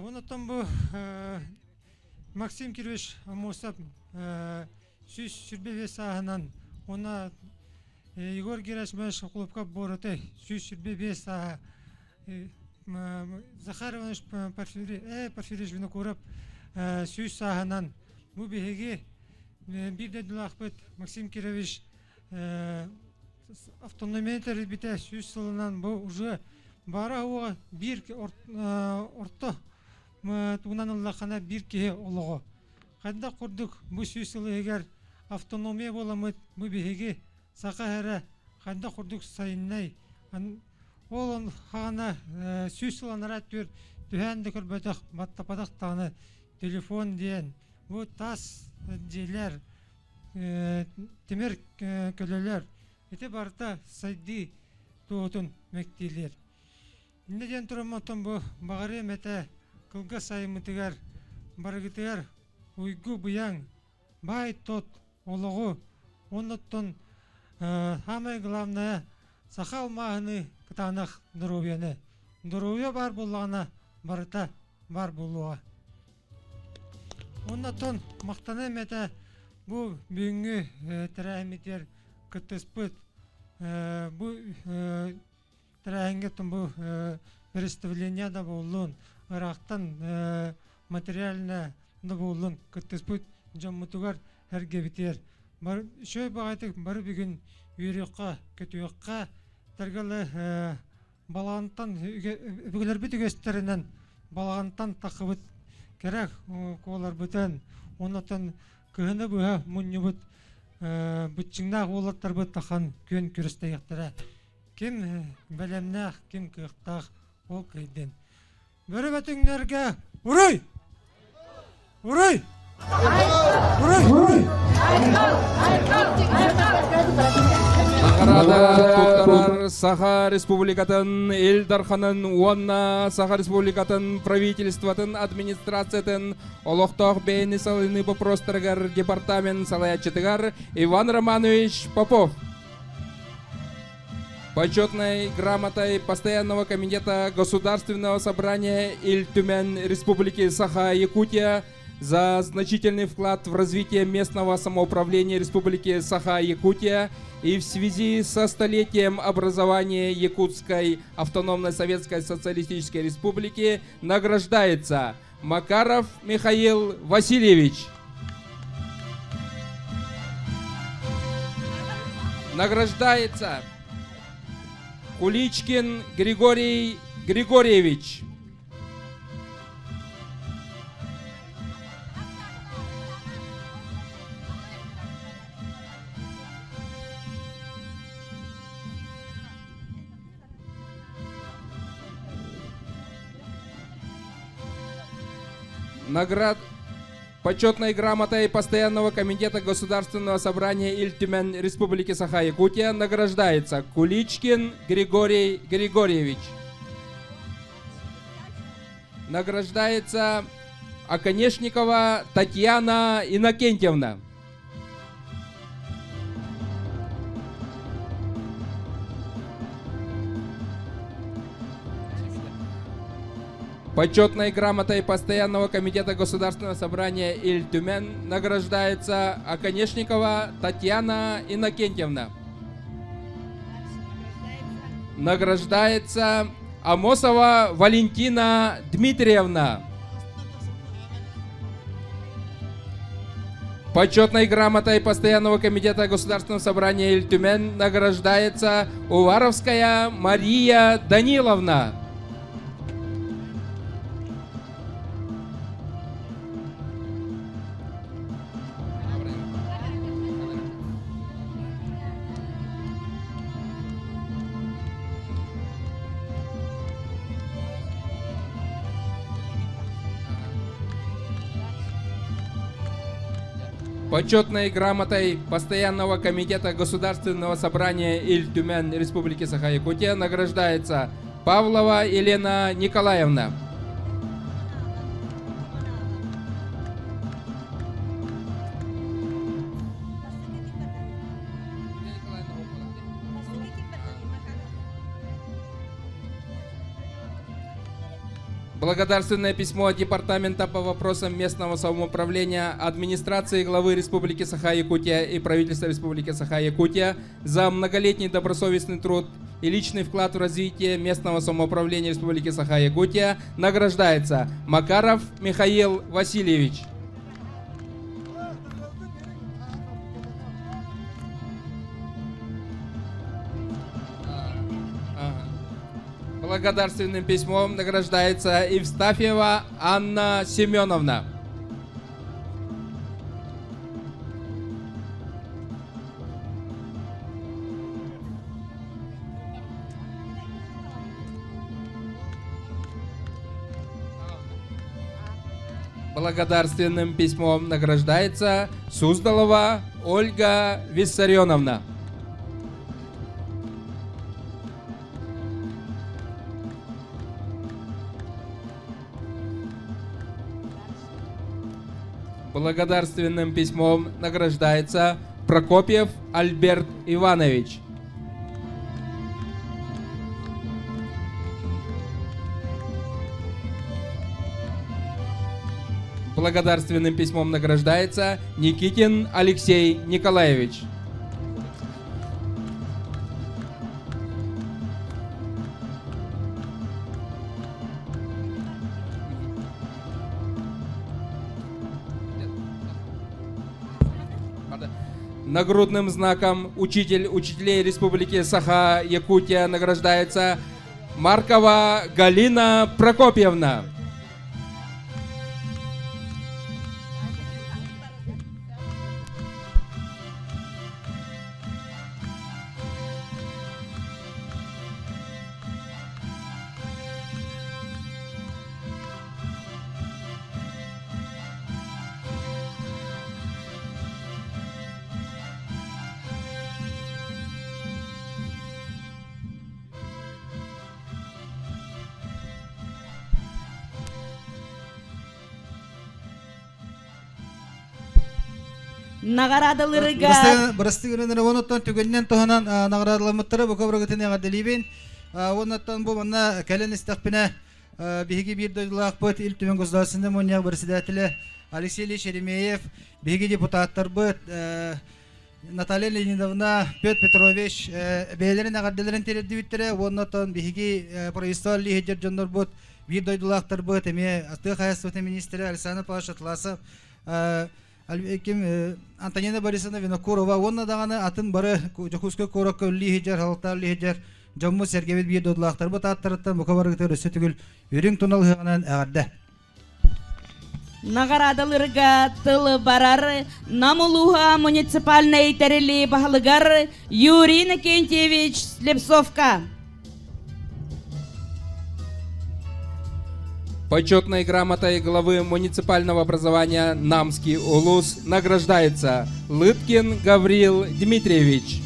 Онаттан бұл Максим Кирович Амосап сүйіс сүрбе сағынан, оны Егор Герасимович Құлыпқа борыты сүйіс сүрбе саға. Захар Иванович Порфирич Винокуров сүйіс сағынан бұл бейге бірде дүлақ бұд Максим Кирович автономиятер бите сүйіс сылынан бұл ұжы бара оға бір орты туғынан ұллақана бір кеге олығы. Қайда құрдық бұл сүйіс сылы егер автономия боламыд бұл бейге сақа әрі қайда құрдық сайыннай. Ол қағана сүйіс сыланар әттір түхәнді көрбәдіқ баттападық тағыны телефон дейін. Бұл тас дейлер, темір көлелер. Эти барта сайды туотун мектейлер. Иннеден тұраматтан бұл бағары мәті қылға сайымытығар, барығытығар, ұйгу бұяң, бай тот, олығы, оннаттан хамай главная сақал мағыны кытанақ здоровьяны. Здоровья бар болғана барыта бар болуға. Оннаттан мақтаны мәті бұл бүйінгі тәрәметтер кыттыспыт, бұл тәрәңгеттің бұл представления да болуын, ұрақтан материалына да болуын кыттыспыт жаммытығар әрге бітер. Шөй бағайтық бары бүгін үйрекқа, көтуекқа, тәргілі балағантан, бүгілер біт үгестерінен балағантан тақыбыт керек қолар бүтін, онатын күхіні бұға мұнны бұт бұтчыңнақ олаттар бұт таққан көн күрісті яқтыра. Кем бәлемнақ, кем күқтақ ол көйден. Бөрі бәтіңлерге ұрай! Ұрай! Ұрай! Сахарада туктарар Саха Республикатын Элдарханын уанна Саха Республикатын правительстватын администрациятын олохтох бейни салыны попростаргар департамент салаячытыгар Иван Романович Попов. Почетной грамотой Постоянного комитета Государственного собрания Иль-Тюмень Республики Саха-Якутия за значительный вклад в развитие местного самоуправления Республики Саха-Якутия и в связи со столетием образования Якутской автономной Советской Социалистической Республики награждается Макаров Михаил Васильевич. Награждается Куличкин Григорий Григорьевич. Почетной грамотой Постоянного комитета Государственного собрания Иль-Тюмень Республики Саха-Якутия награждается Куличкин Григорий Григорьевич. Награждается Оконешникова Татьяна Иннокентьевна. Почетной грамотой Постоянного комитета Государственного собрания Иль-Тюмень награждается Оконешникова Татьяна Иннокентьевна. Награждается Амосова Валентина Дмитриевна. Почетной грамотой Постоянного комитета Государственного собрания Иль-Тюмень награждается Уваровская Мария Даниловна. Почетной грамотой Постоянного комитета Государственного собрания Иль-Тюмень Республики Саха-Якутия награждается Павлова Елена Николаевна. Благодарственное письмо Департамента по вопросам местного самоуправления администрации главы Республики Саха-Якутия и правительства Республики Саха-Якутия за многолетний добросовестный труд и личный вклад в развитие местного самоуправления Республики Саха-Якутия награждается Макаров Михаил Васильевич. Благодарственным письмом награждается Евстафьева Анна Семеновна. Благодарственным письмом награждается Суздалова Ольга Виссарионовна. Благодарственным письмом награждается Прокопьев Альберт Иванович. Благодарственным письмом награждается Никитин Алексей Николаевич. Нагрудным знаком учитель учителей Республики Саха-Якутия награждается Маркова Галина Прокопьевна. Наградаларыга Брастыгырын онуттан түгеннен тоһанан наградалмыттары бу кабрагытыны гаделибин. Онуттан бу манна кален истакпина биһиги бир дойлак бут Иль-Тюмень государственный моньяк председателе Алексей Ильич Еремеев, биһиги депутаттар бут Наталья Леонидовна, Петр Петрович, бейлерин наградаларын тердибиттере, онуттан биһиги правительство лидер жоннор бут бир дойлактар бут эме Астык хаясваты министры Александр Павлович Атласов, Антонина Борисовна Винокурова, онна даганы атын бары жокускө корокко лихижер, халыктар лихижер, Жомму Сергевит бир додлактар бу таттырыттан букабарыгытыр өсөтүгүл үрүң туналыгынан агарды. Наградаларыга тылы барар Намулуха муниципальный терели бахалыгар Юрий Иннокентьевич Слепцовка. Почетной грамотой главы муниципального образования Намский улус награждается Лыткин Гаврил Дмитриевич.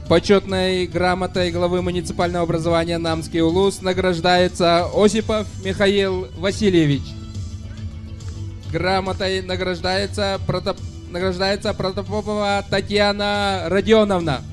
Почетной грамотой главы муниципального образования Намский Улус награждается Осипов Михаил Васильевич. Грамотой награждается Протопопова Татьяна Родионовна.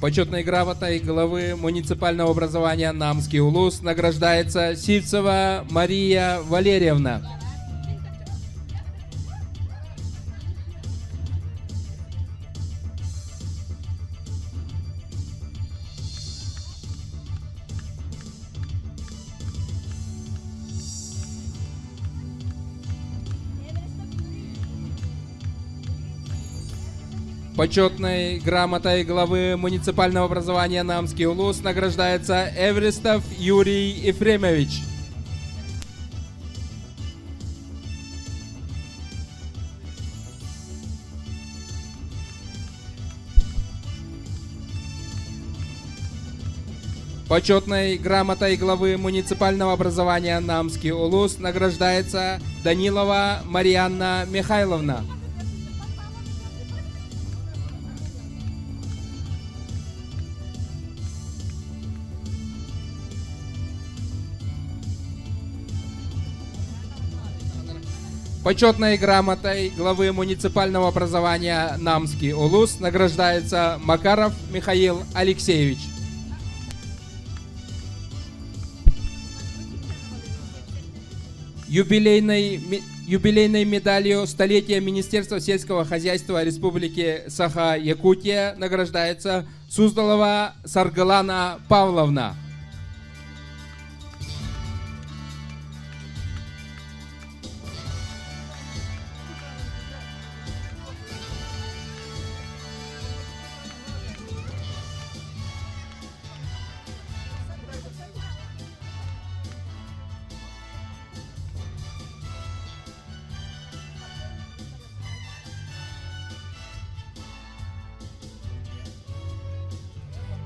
Почетной грамотой главы муниципального образования Намский Улус награждается Сивцева Мария Валерьевна. Почетной грамотой главы муниципального образования Намский Улус награждается Эвристов Юрий Ефремович. Почетной грамотой главы муниципального образования Намский Улус награждается Данилова Марьяна Михайловна. Почетной грамотой главы муниципального образования Намский Улус награждается Макаров Михаил Алексеевич. Юбилейной медалью столетия Министерства сельского хозяйства Республики Саха-Якутия награждается Суздалова Саргалана Павловна.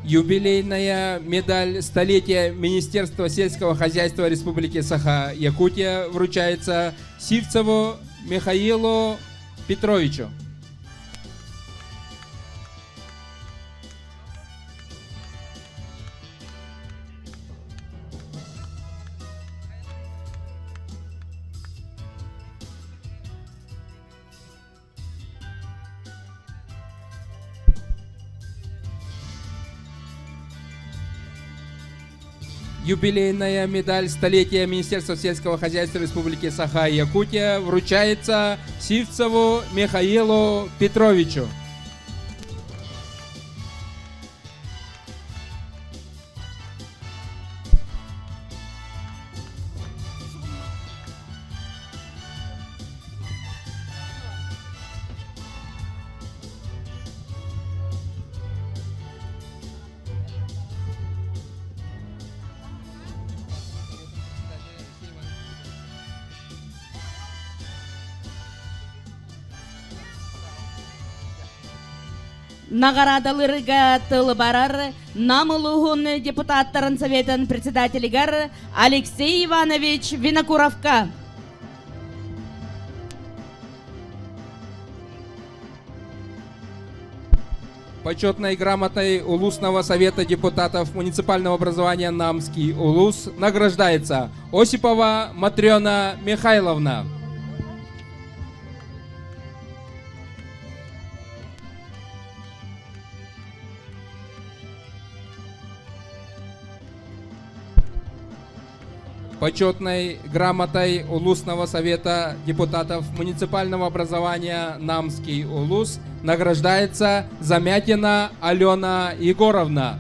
Юбилейная медаль столетия Министерства сельского хозяйства Республики Саха-Якутия вручается Сивцеву Михаилу Петровичу. Юбилейная медаль столетия Министерства сельского хозяйства Республики Саха-Якутия вручается Сивцеву Михаилу Петровичу. Наградалырга тыл барар намылугун депутаттарын советін председателигар Алексей Иванович Винокуровка. Почетной грамотой Улусного совета депутатов муниципального образования Намский Улус награждается Осипова Матрена Михайловна. Почетной грамотой Улусного совета депутатов муниципального образования Намский Улус награждается Замятина Алена Егоровна.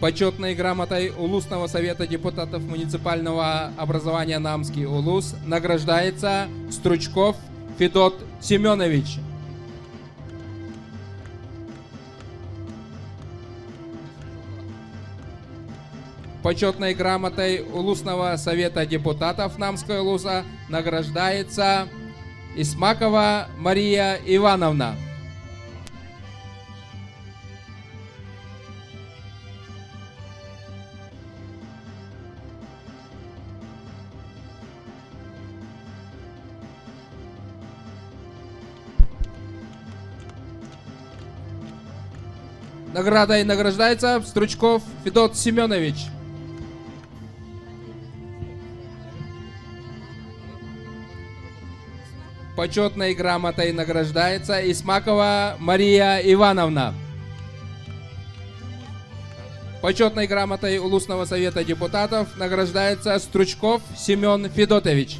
Почетной грамотой Улусного совета депутатов муниципального образования Намский Улус награждается Стручков Федот Семенович. Почетной грамотой Улусного совета депутатов Намского Улуса награждается Исмакова Мария Ивановна. Наградой награждается Стручков Федот Семенович. Почетной грамотой награждается Исмакова Мария Ивановна. Почетной грамотой Улусного совета депутатов награждается Стручков Семен Федотович.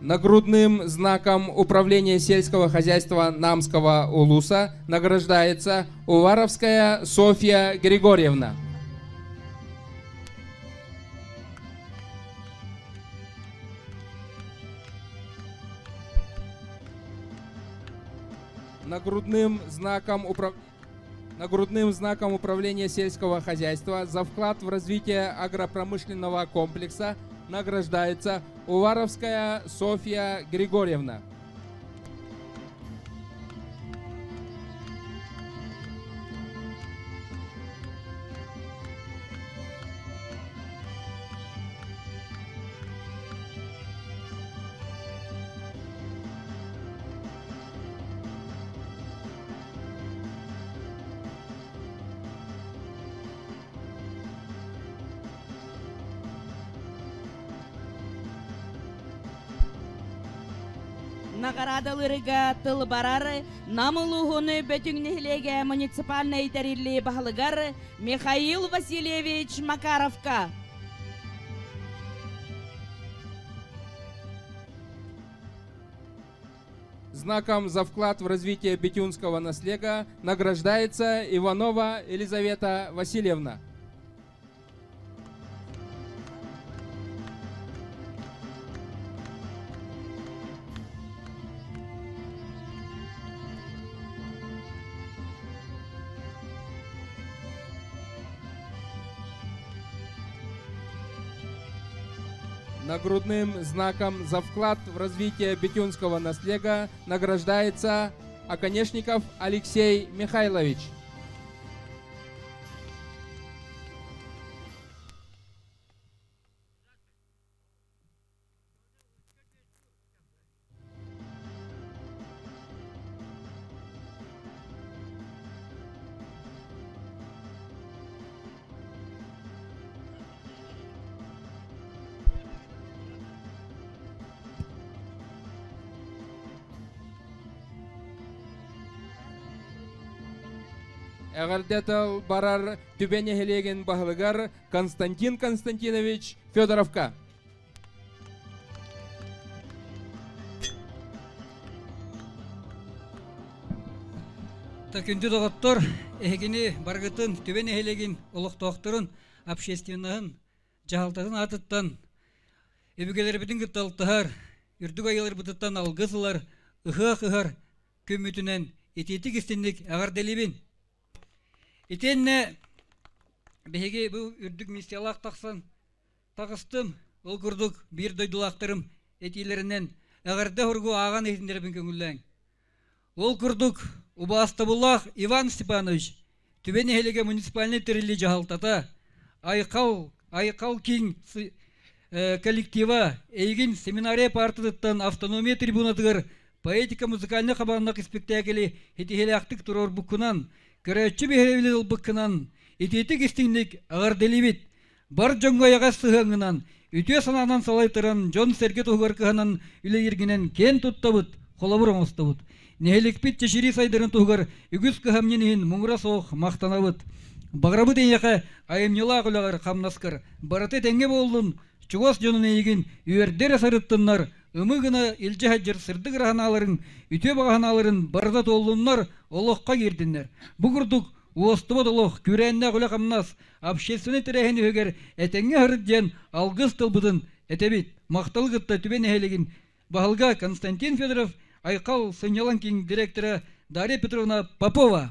Нагрудным знаком управления сельского хозяйства Намского Улуса награждается Уваровская Софья Григорьевна. Нагрудным знаком управления сельского хозяйства за вклад в развитие агропромышленного комплекса награждается Уваровская Софья Григорьевна. Наградалырыга тыл барар, намылуғыны бөтіңнігілеге муниципальный тәрірлі бағылығар Михаил Васильевич Макаровка. Знаком за вклад в развитие бетюнского наследия награждается Иванова Елизавета Васильевна. Нагрудным знаком за вклад в развитие бетюнского наследия награждается Оконешников Алексей Михайлович. Әғардетал барар түбене хелеген бағылығар Константин Константинович Федоровка. Такүнді доғыттыр, әгені барғытын түбене хелеген олықтуақтырын, общественнағын, жағалтатын атыттан, өбігелер бітін күтталтығар, үрдік айылар бұтыттан алғызылар, ұға-қығар көмітінен ететік істендік әғарделебін. Итенне беге бұл үрдік миссиялақ тақсан тағыстым, ол күрдік бір дойдылақтырым етейлерінен әғарда ұрғы аған етіндербін көңілләң. Ол күрдік Убастабуллах Иван Степанович түбені хелеге муниципальный тірілі жағалтата айқал кең коллектива әйгін семинария партыдыттан автономия трибунатығыр поэтика-музыкальны қабанлық спектакелі етехелі ақтық тұрор бұққынан көрәтші бейхелевілі ұлбыққынан ететік істіңдік ағар делебет бар жоңға яға сығаңынан үте сананан салайтыран жон сәргет ұғар кығанан үлі ергінен кен тұттабыт холобур оңостабыт. Нехеликпит чешири сайдарын тугар үгүс кыхамненихин муңра соох мактанабыт. Баграбыт эньяка айымнела кулагар камнаскар. Бараты теңге болдун чугос жонун эйгин үйердер сарыттыннар. Ымы гына илче хаджыр сырдык раханаларын, үтө баганаларын барда толлуннар олоққа кирдиннер. Бугурдук уостыбы толох күрәнне кула камнас общественный терехин өгер этеңге хырден алгыс тылбыдын этебит макталгытта түбен эхелигин Бахалга Константин Федоров, Айкал Саньяланкин директора Дарья Петровна Попова.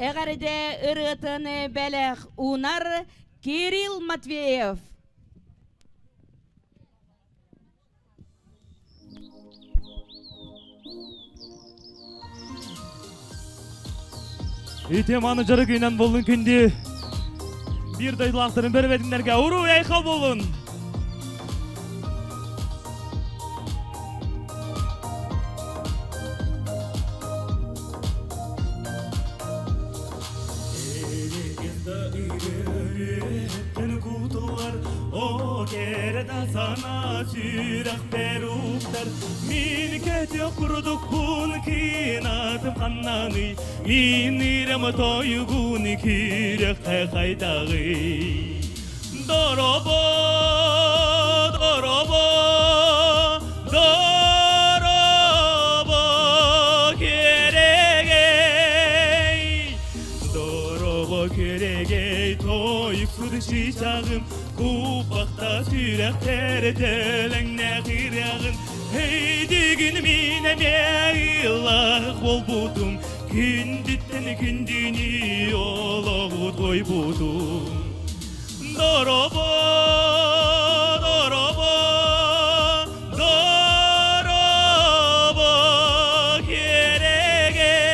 Эгареде ырытыны бәләх унар Кирилл Матвеев. Итеманы жары күйінен болын күнді бір дайлақтарын бір бәдіндерге ұру Айкал болын. Sana sürak peruktar min kete kurduk bun kinatım kannanı inirem toygun kirek kaydağı dorobo dorobo dorobo keregey dorobo keregey toyuk sudşişağım Kupakta sürekler telengne girağın Heydigin mine meyillah bol budum Künditten kündini olahu toy budum Dorobo, dorobo, dorobo keregey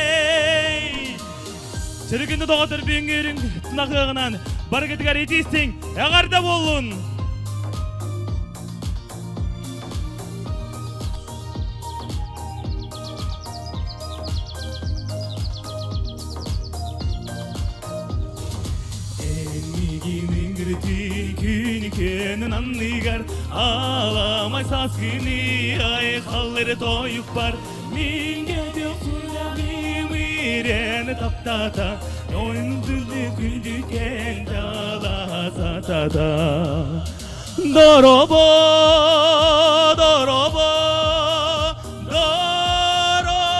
Çırgındı doğadır büngürün tınakığınan Bargıtıgar etiysin, ağarda bolun. Enigimin girti gün kenin anlıgar Ağlamay saskini Aykalları toyuk var Min gediyor kulağım irene taptata Oyunduzu güldüken dala satada Dorobo, dorobo, dorobo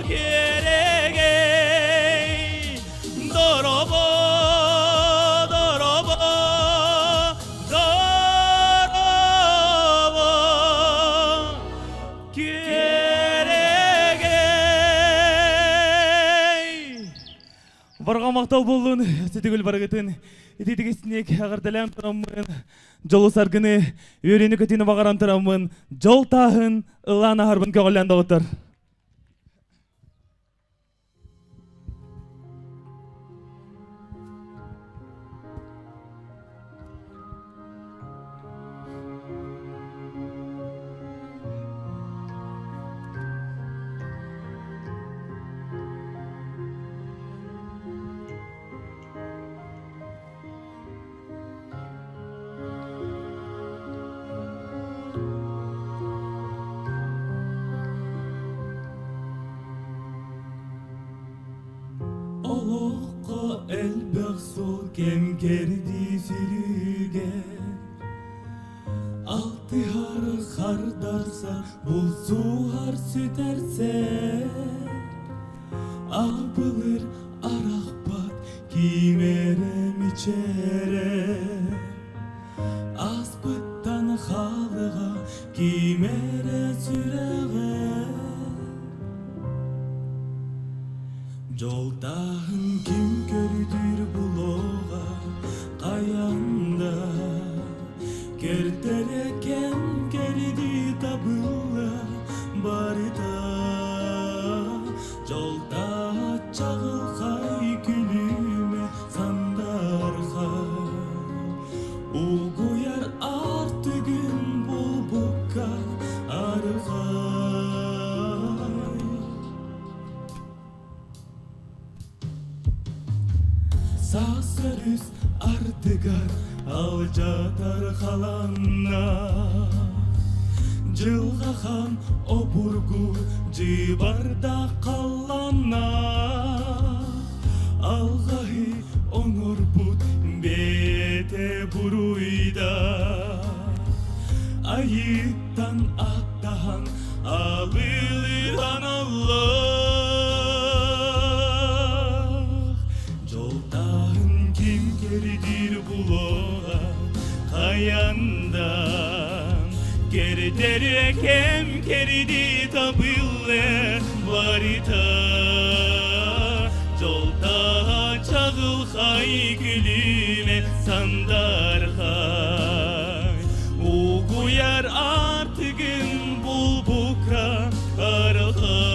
keregey Dorobo, dorobo, dorobo keregey Барға мақтал болуын, сөтігіл барғытын, ететігістінек ағардалам тұрамын, жолы саргыны, өрені көтіні бағаран тұрамын, жол тағын, ұлана харбын көғіләнді отыр. Elbaq sol kem kerdi sürüge Altı har darsa bul suhar süterse Abılır arakbat kimerem içere Aspıttan halığa kimere süreğe Joltağın kim gördür buloğa Qayanda Kertereken kerdi tabılla Barita Угуяр артыгын булбукка арыгай. Сасырыс артыгар ал жатар халанна. Жылгахан обургу жибарда қаллана. Алгахи оңорбут бете буруйда. Айыттан аттахан алылыдан Аллах. Жолтағын ким кердир булоға қаяндан. Кердері кем керді табылы барита. Жолта çağıl hay gülüme sandar hay. Uğuyar artıgın bulbukra arhay.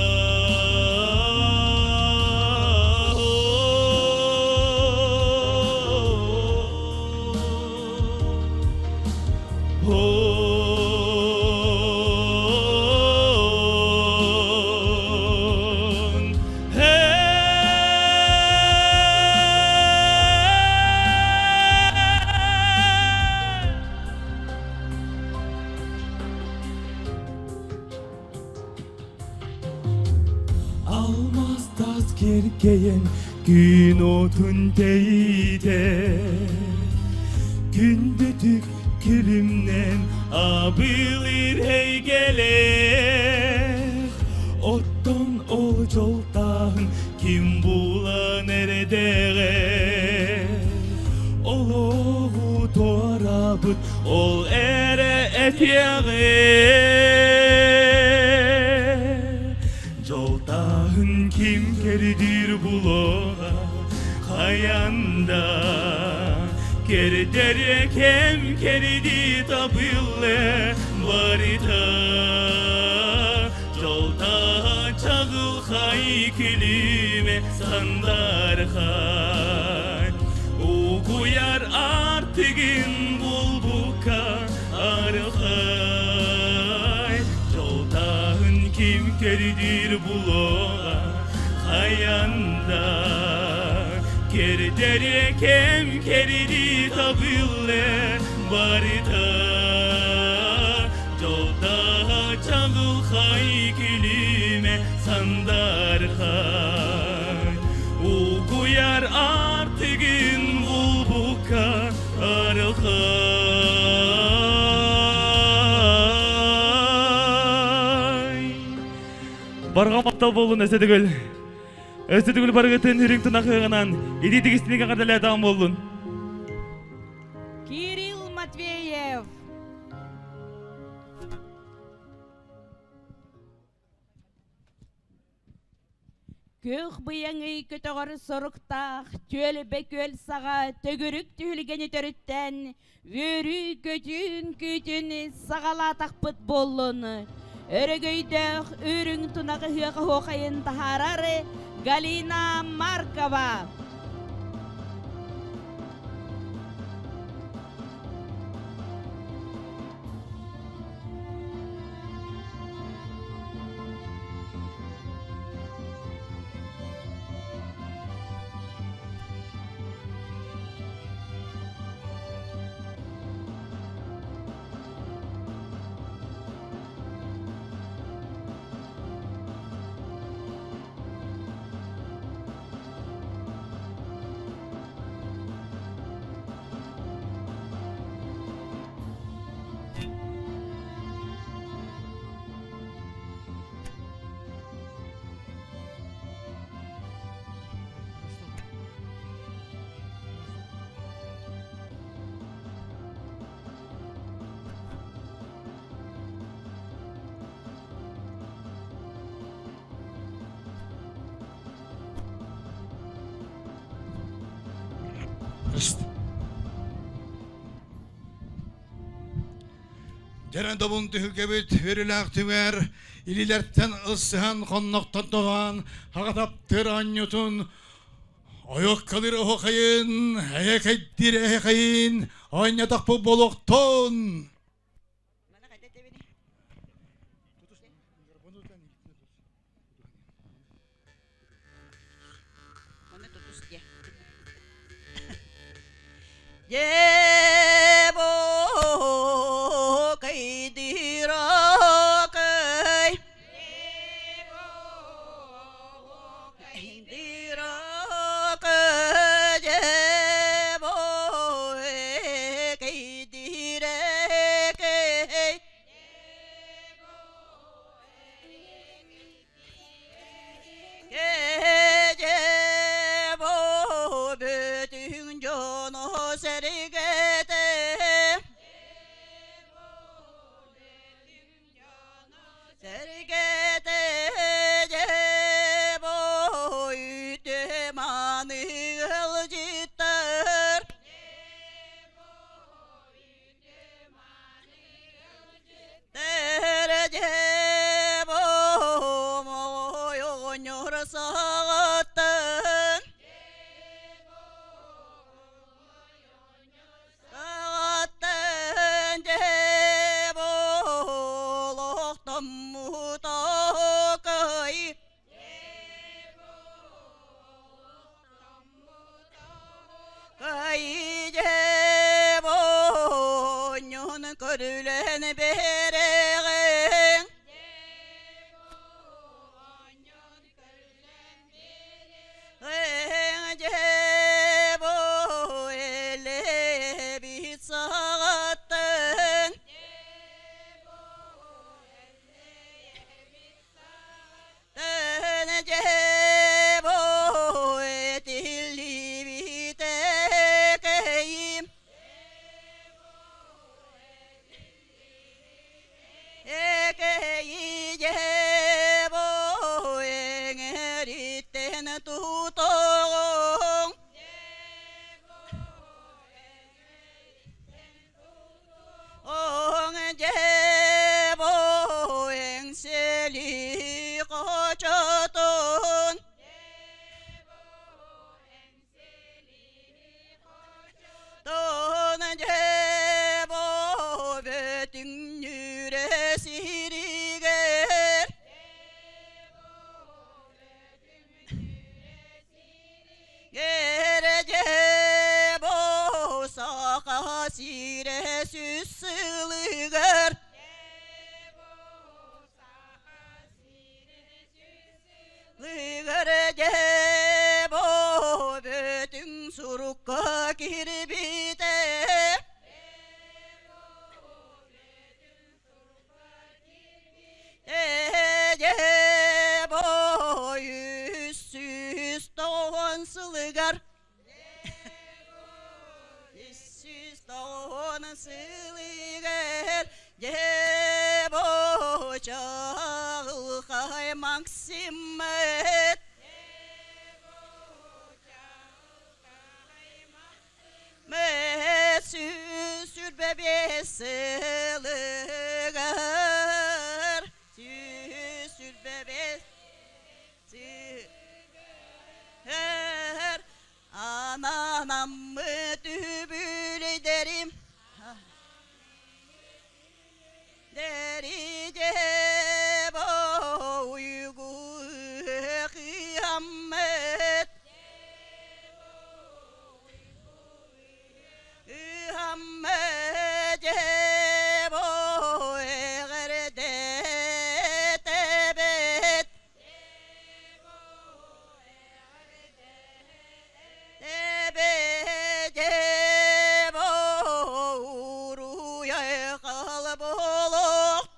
Kerkeyen gün otun teyde. Gündütük külümden abilir hey gelir. Otton ol joltağın kim bula nerede? Oloğu toarabıt ol ere et yağı. Joltağın kim kerdir buloğa kayanda. Kerder kem kerdi tabille barita. Jolta çağıl hay külüme sandar hay. Uğuyar artıgın bulbuka arhay. Joltağın kim kerdir buloğa kayanda. Kerder kem kerdi tabille barita. Jolta çağıl hay külüme sandar hay. Uğuyar artıgın bulbuka arhay. Баргамакта болун эсетигил. Эсетигил баргатын үрүң тынакыгынан иди тигистиниге кадале адам болун. Кирилл Матвеев. Көк быяңы көтөгөр соруктак, төл бекөл сага төгүрүк түйүлгени төрүттен, өрү көтүн күтүн сагала такпыт болун. Өрөгөйдөх үрүң тунагы хыга хокайын тахарары Галина Маркова. Jaren dabun tühügebit verilak tüver, ililerten ısıhan konnoqtan doğan, haqatap tır anyutun, Oyok kalır hokayın, ayak ettir hokayın, oynadak bu bolokton. Yebo kaydirakay kaydirakay yebo kaydirakay yebo bütün cana sergete sergete yebo ütemanı ılcıtır yebo moyonyor sağıttın sağıttın yebo loktan mutakay kay yebo nyon körülen bereğin yebo ele bir sağıttın yebo etilli bir tekeyim ekeyi yebo engeritten tutun on yebo enseli kaçatın ton yebo bütün yüresiriger Gerece bo saka sire süsülüger Gerece bo bütün surukka kirbite Yebo yüzsüz doğansılıgar yüzsüz doğansılıgar Yebo çağıl kay maksimet Mesüsür bebesılıgar Süsür bebesılıgar Ananamı dübül ederim Deri cebo uygu kıyamet Kıyamet cebo eğerde tebet Tebet cebo uruya kalb oluktun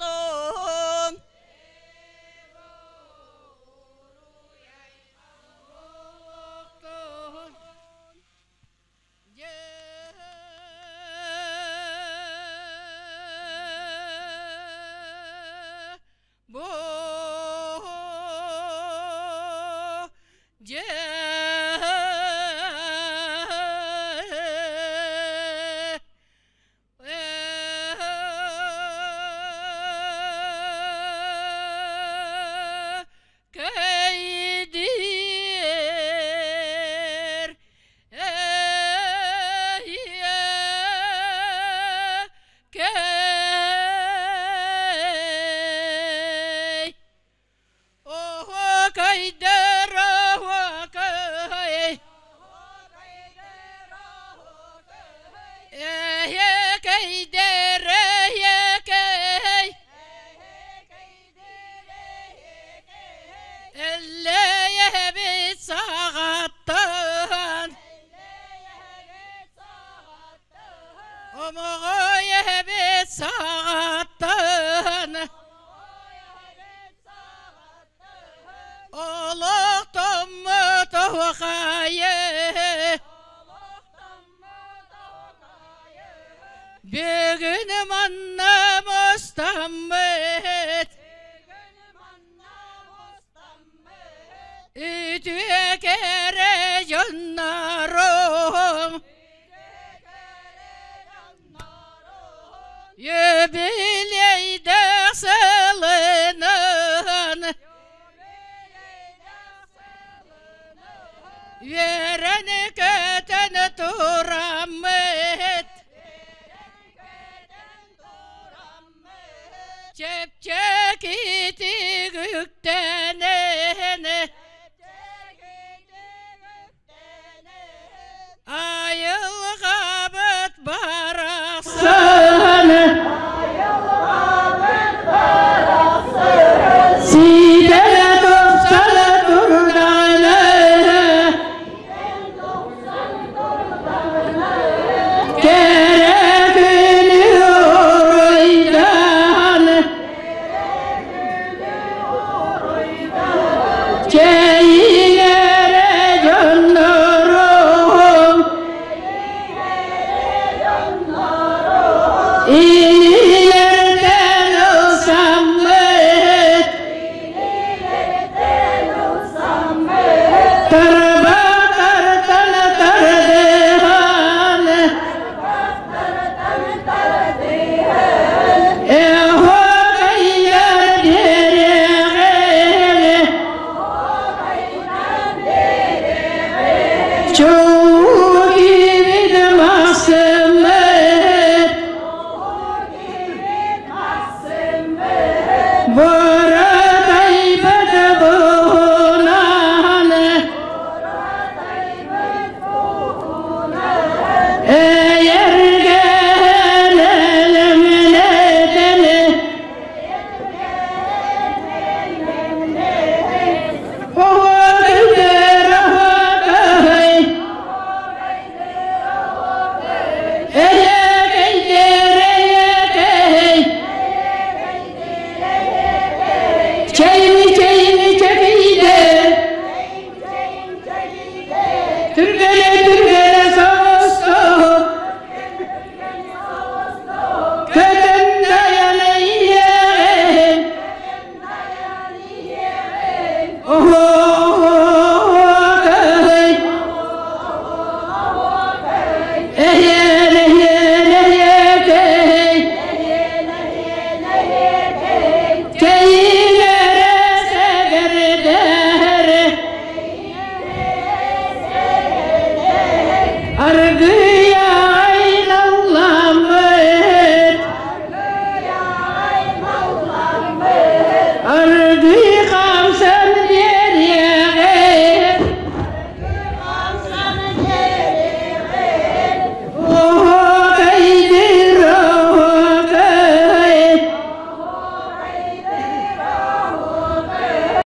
Bo sağattın Oluqtum mu tavqayı Bugün manna mustammet Ütüye kere canlarım Yübileyde sılının Vereni köten turammet Çepçek iti güktenen Ayılgabıt barasın Side dostana durdana Kerekini uruydan Çeyinere canlarım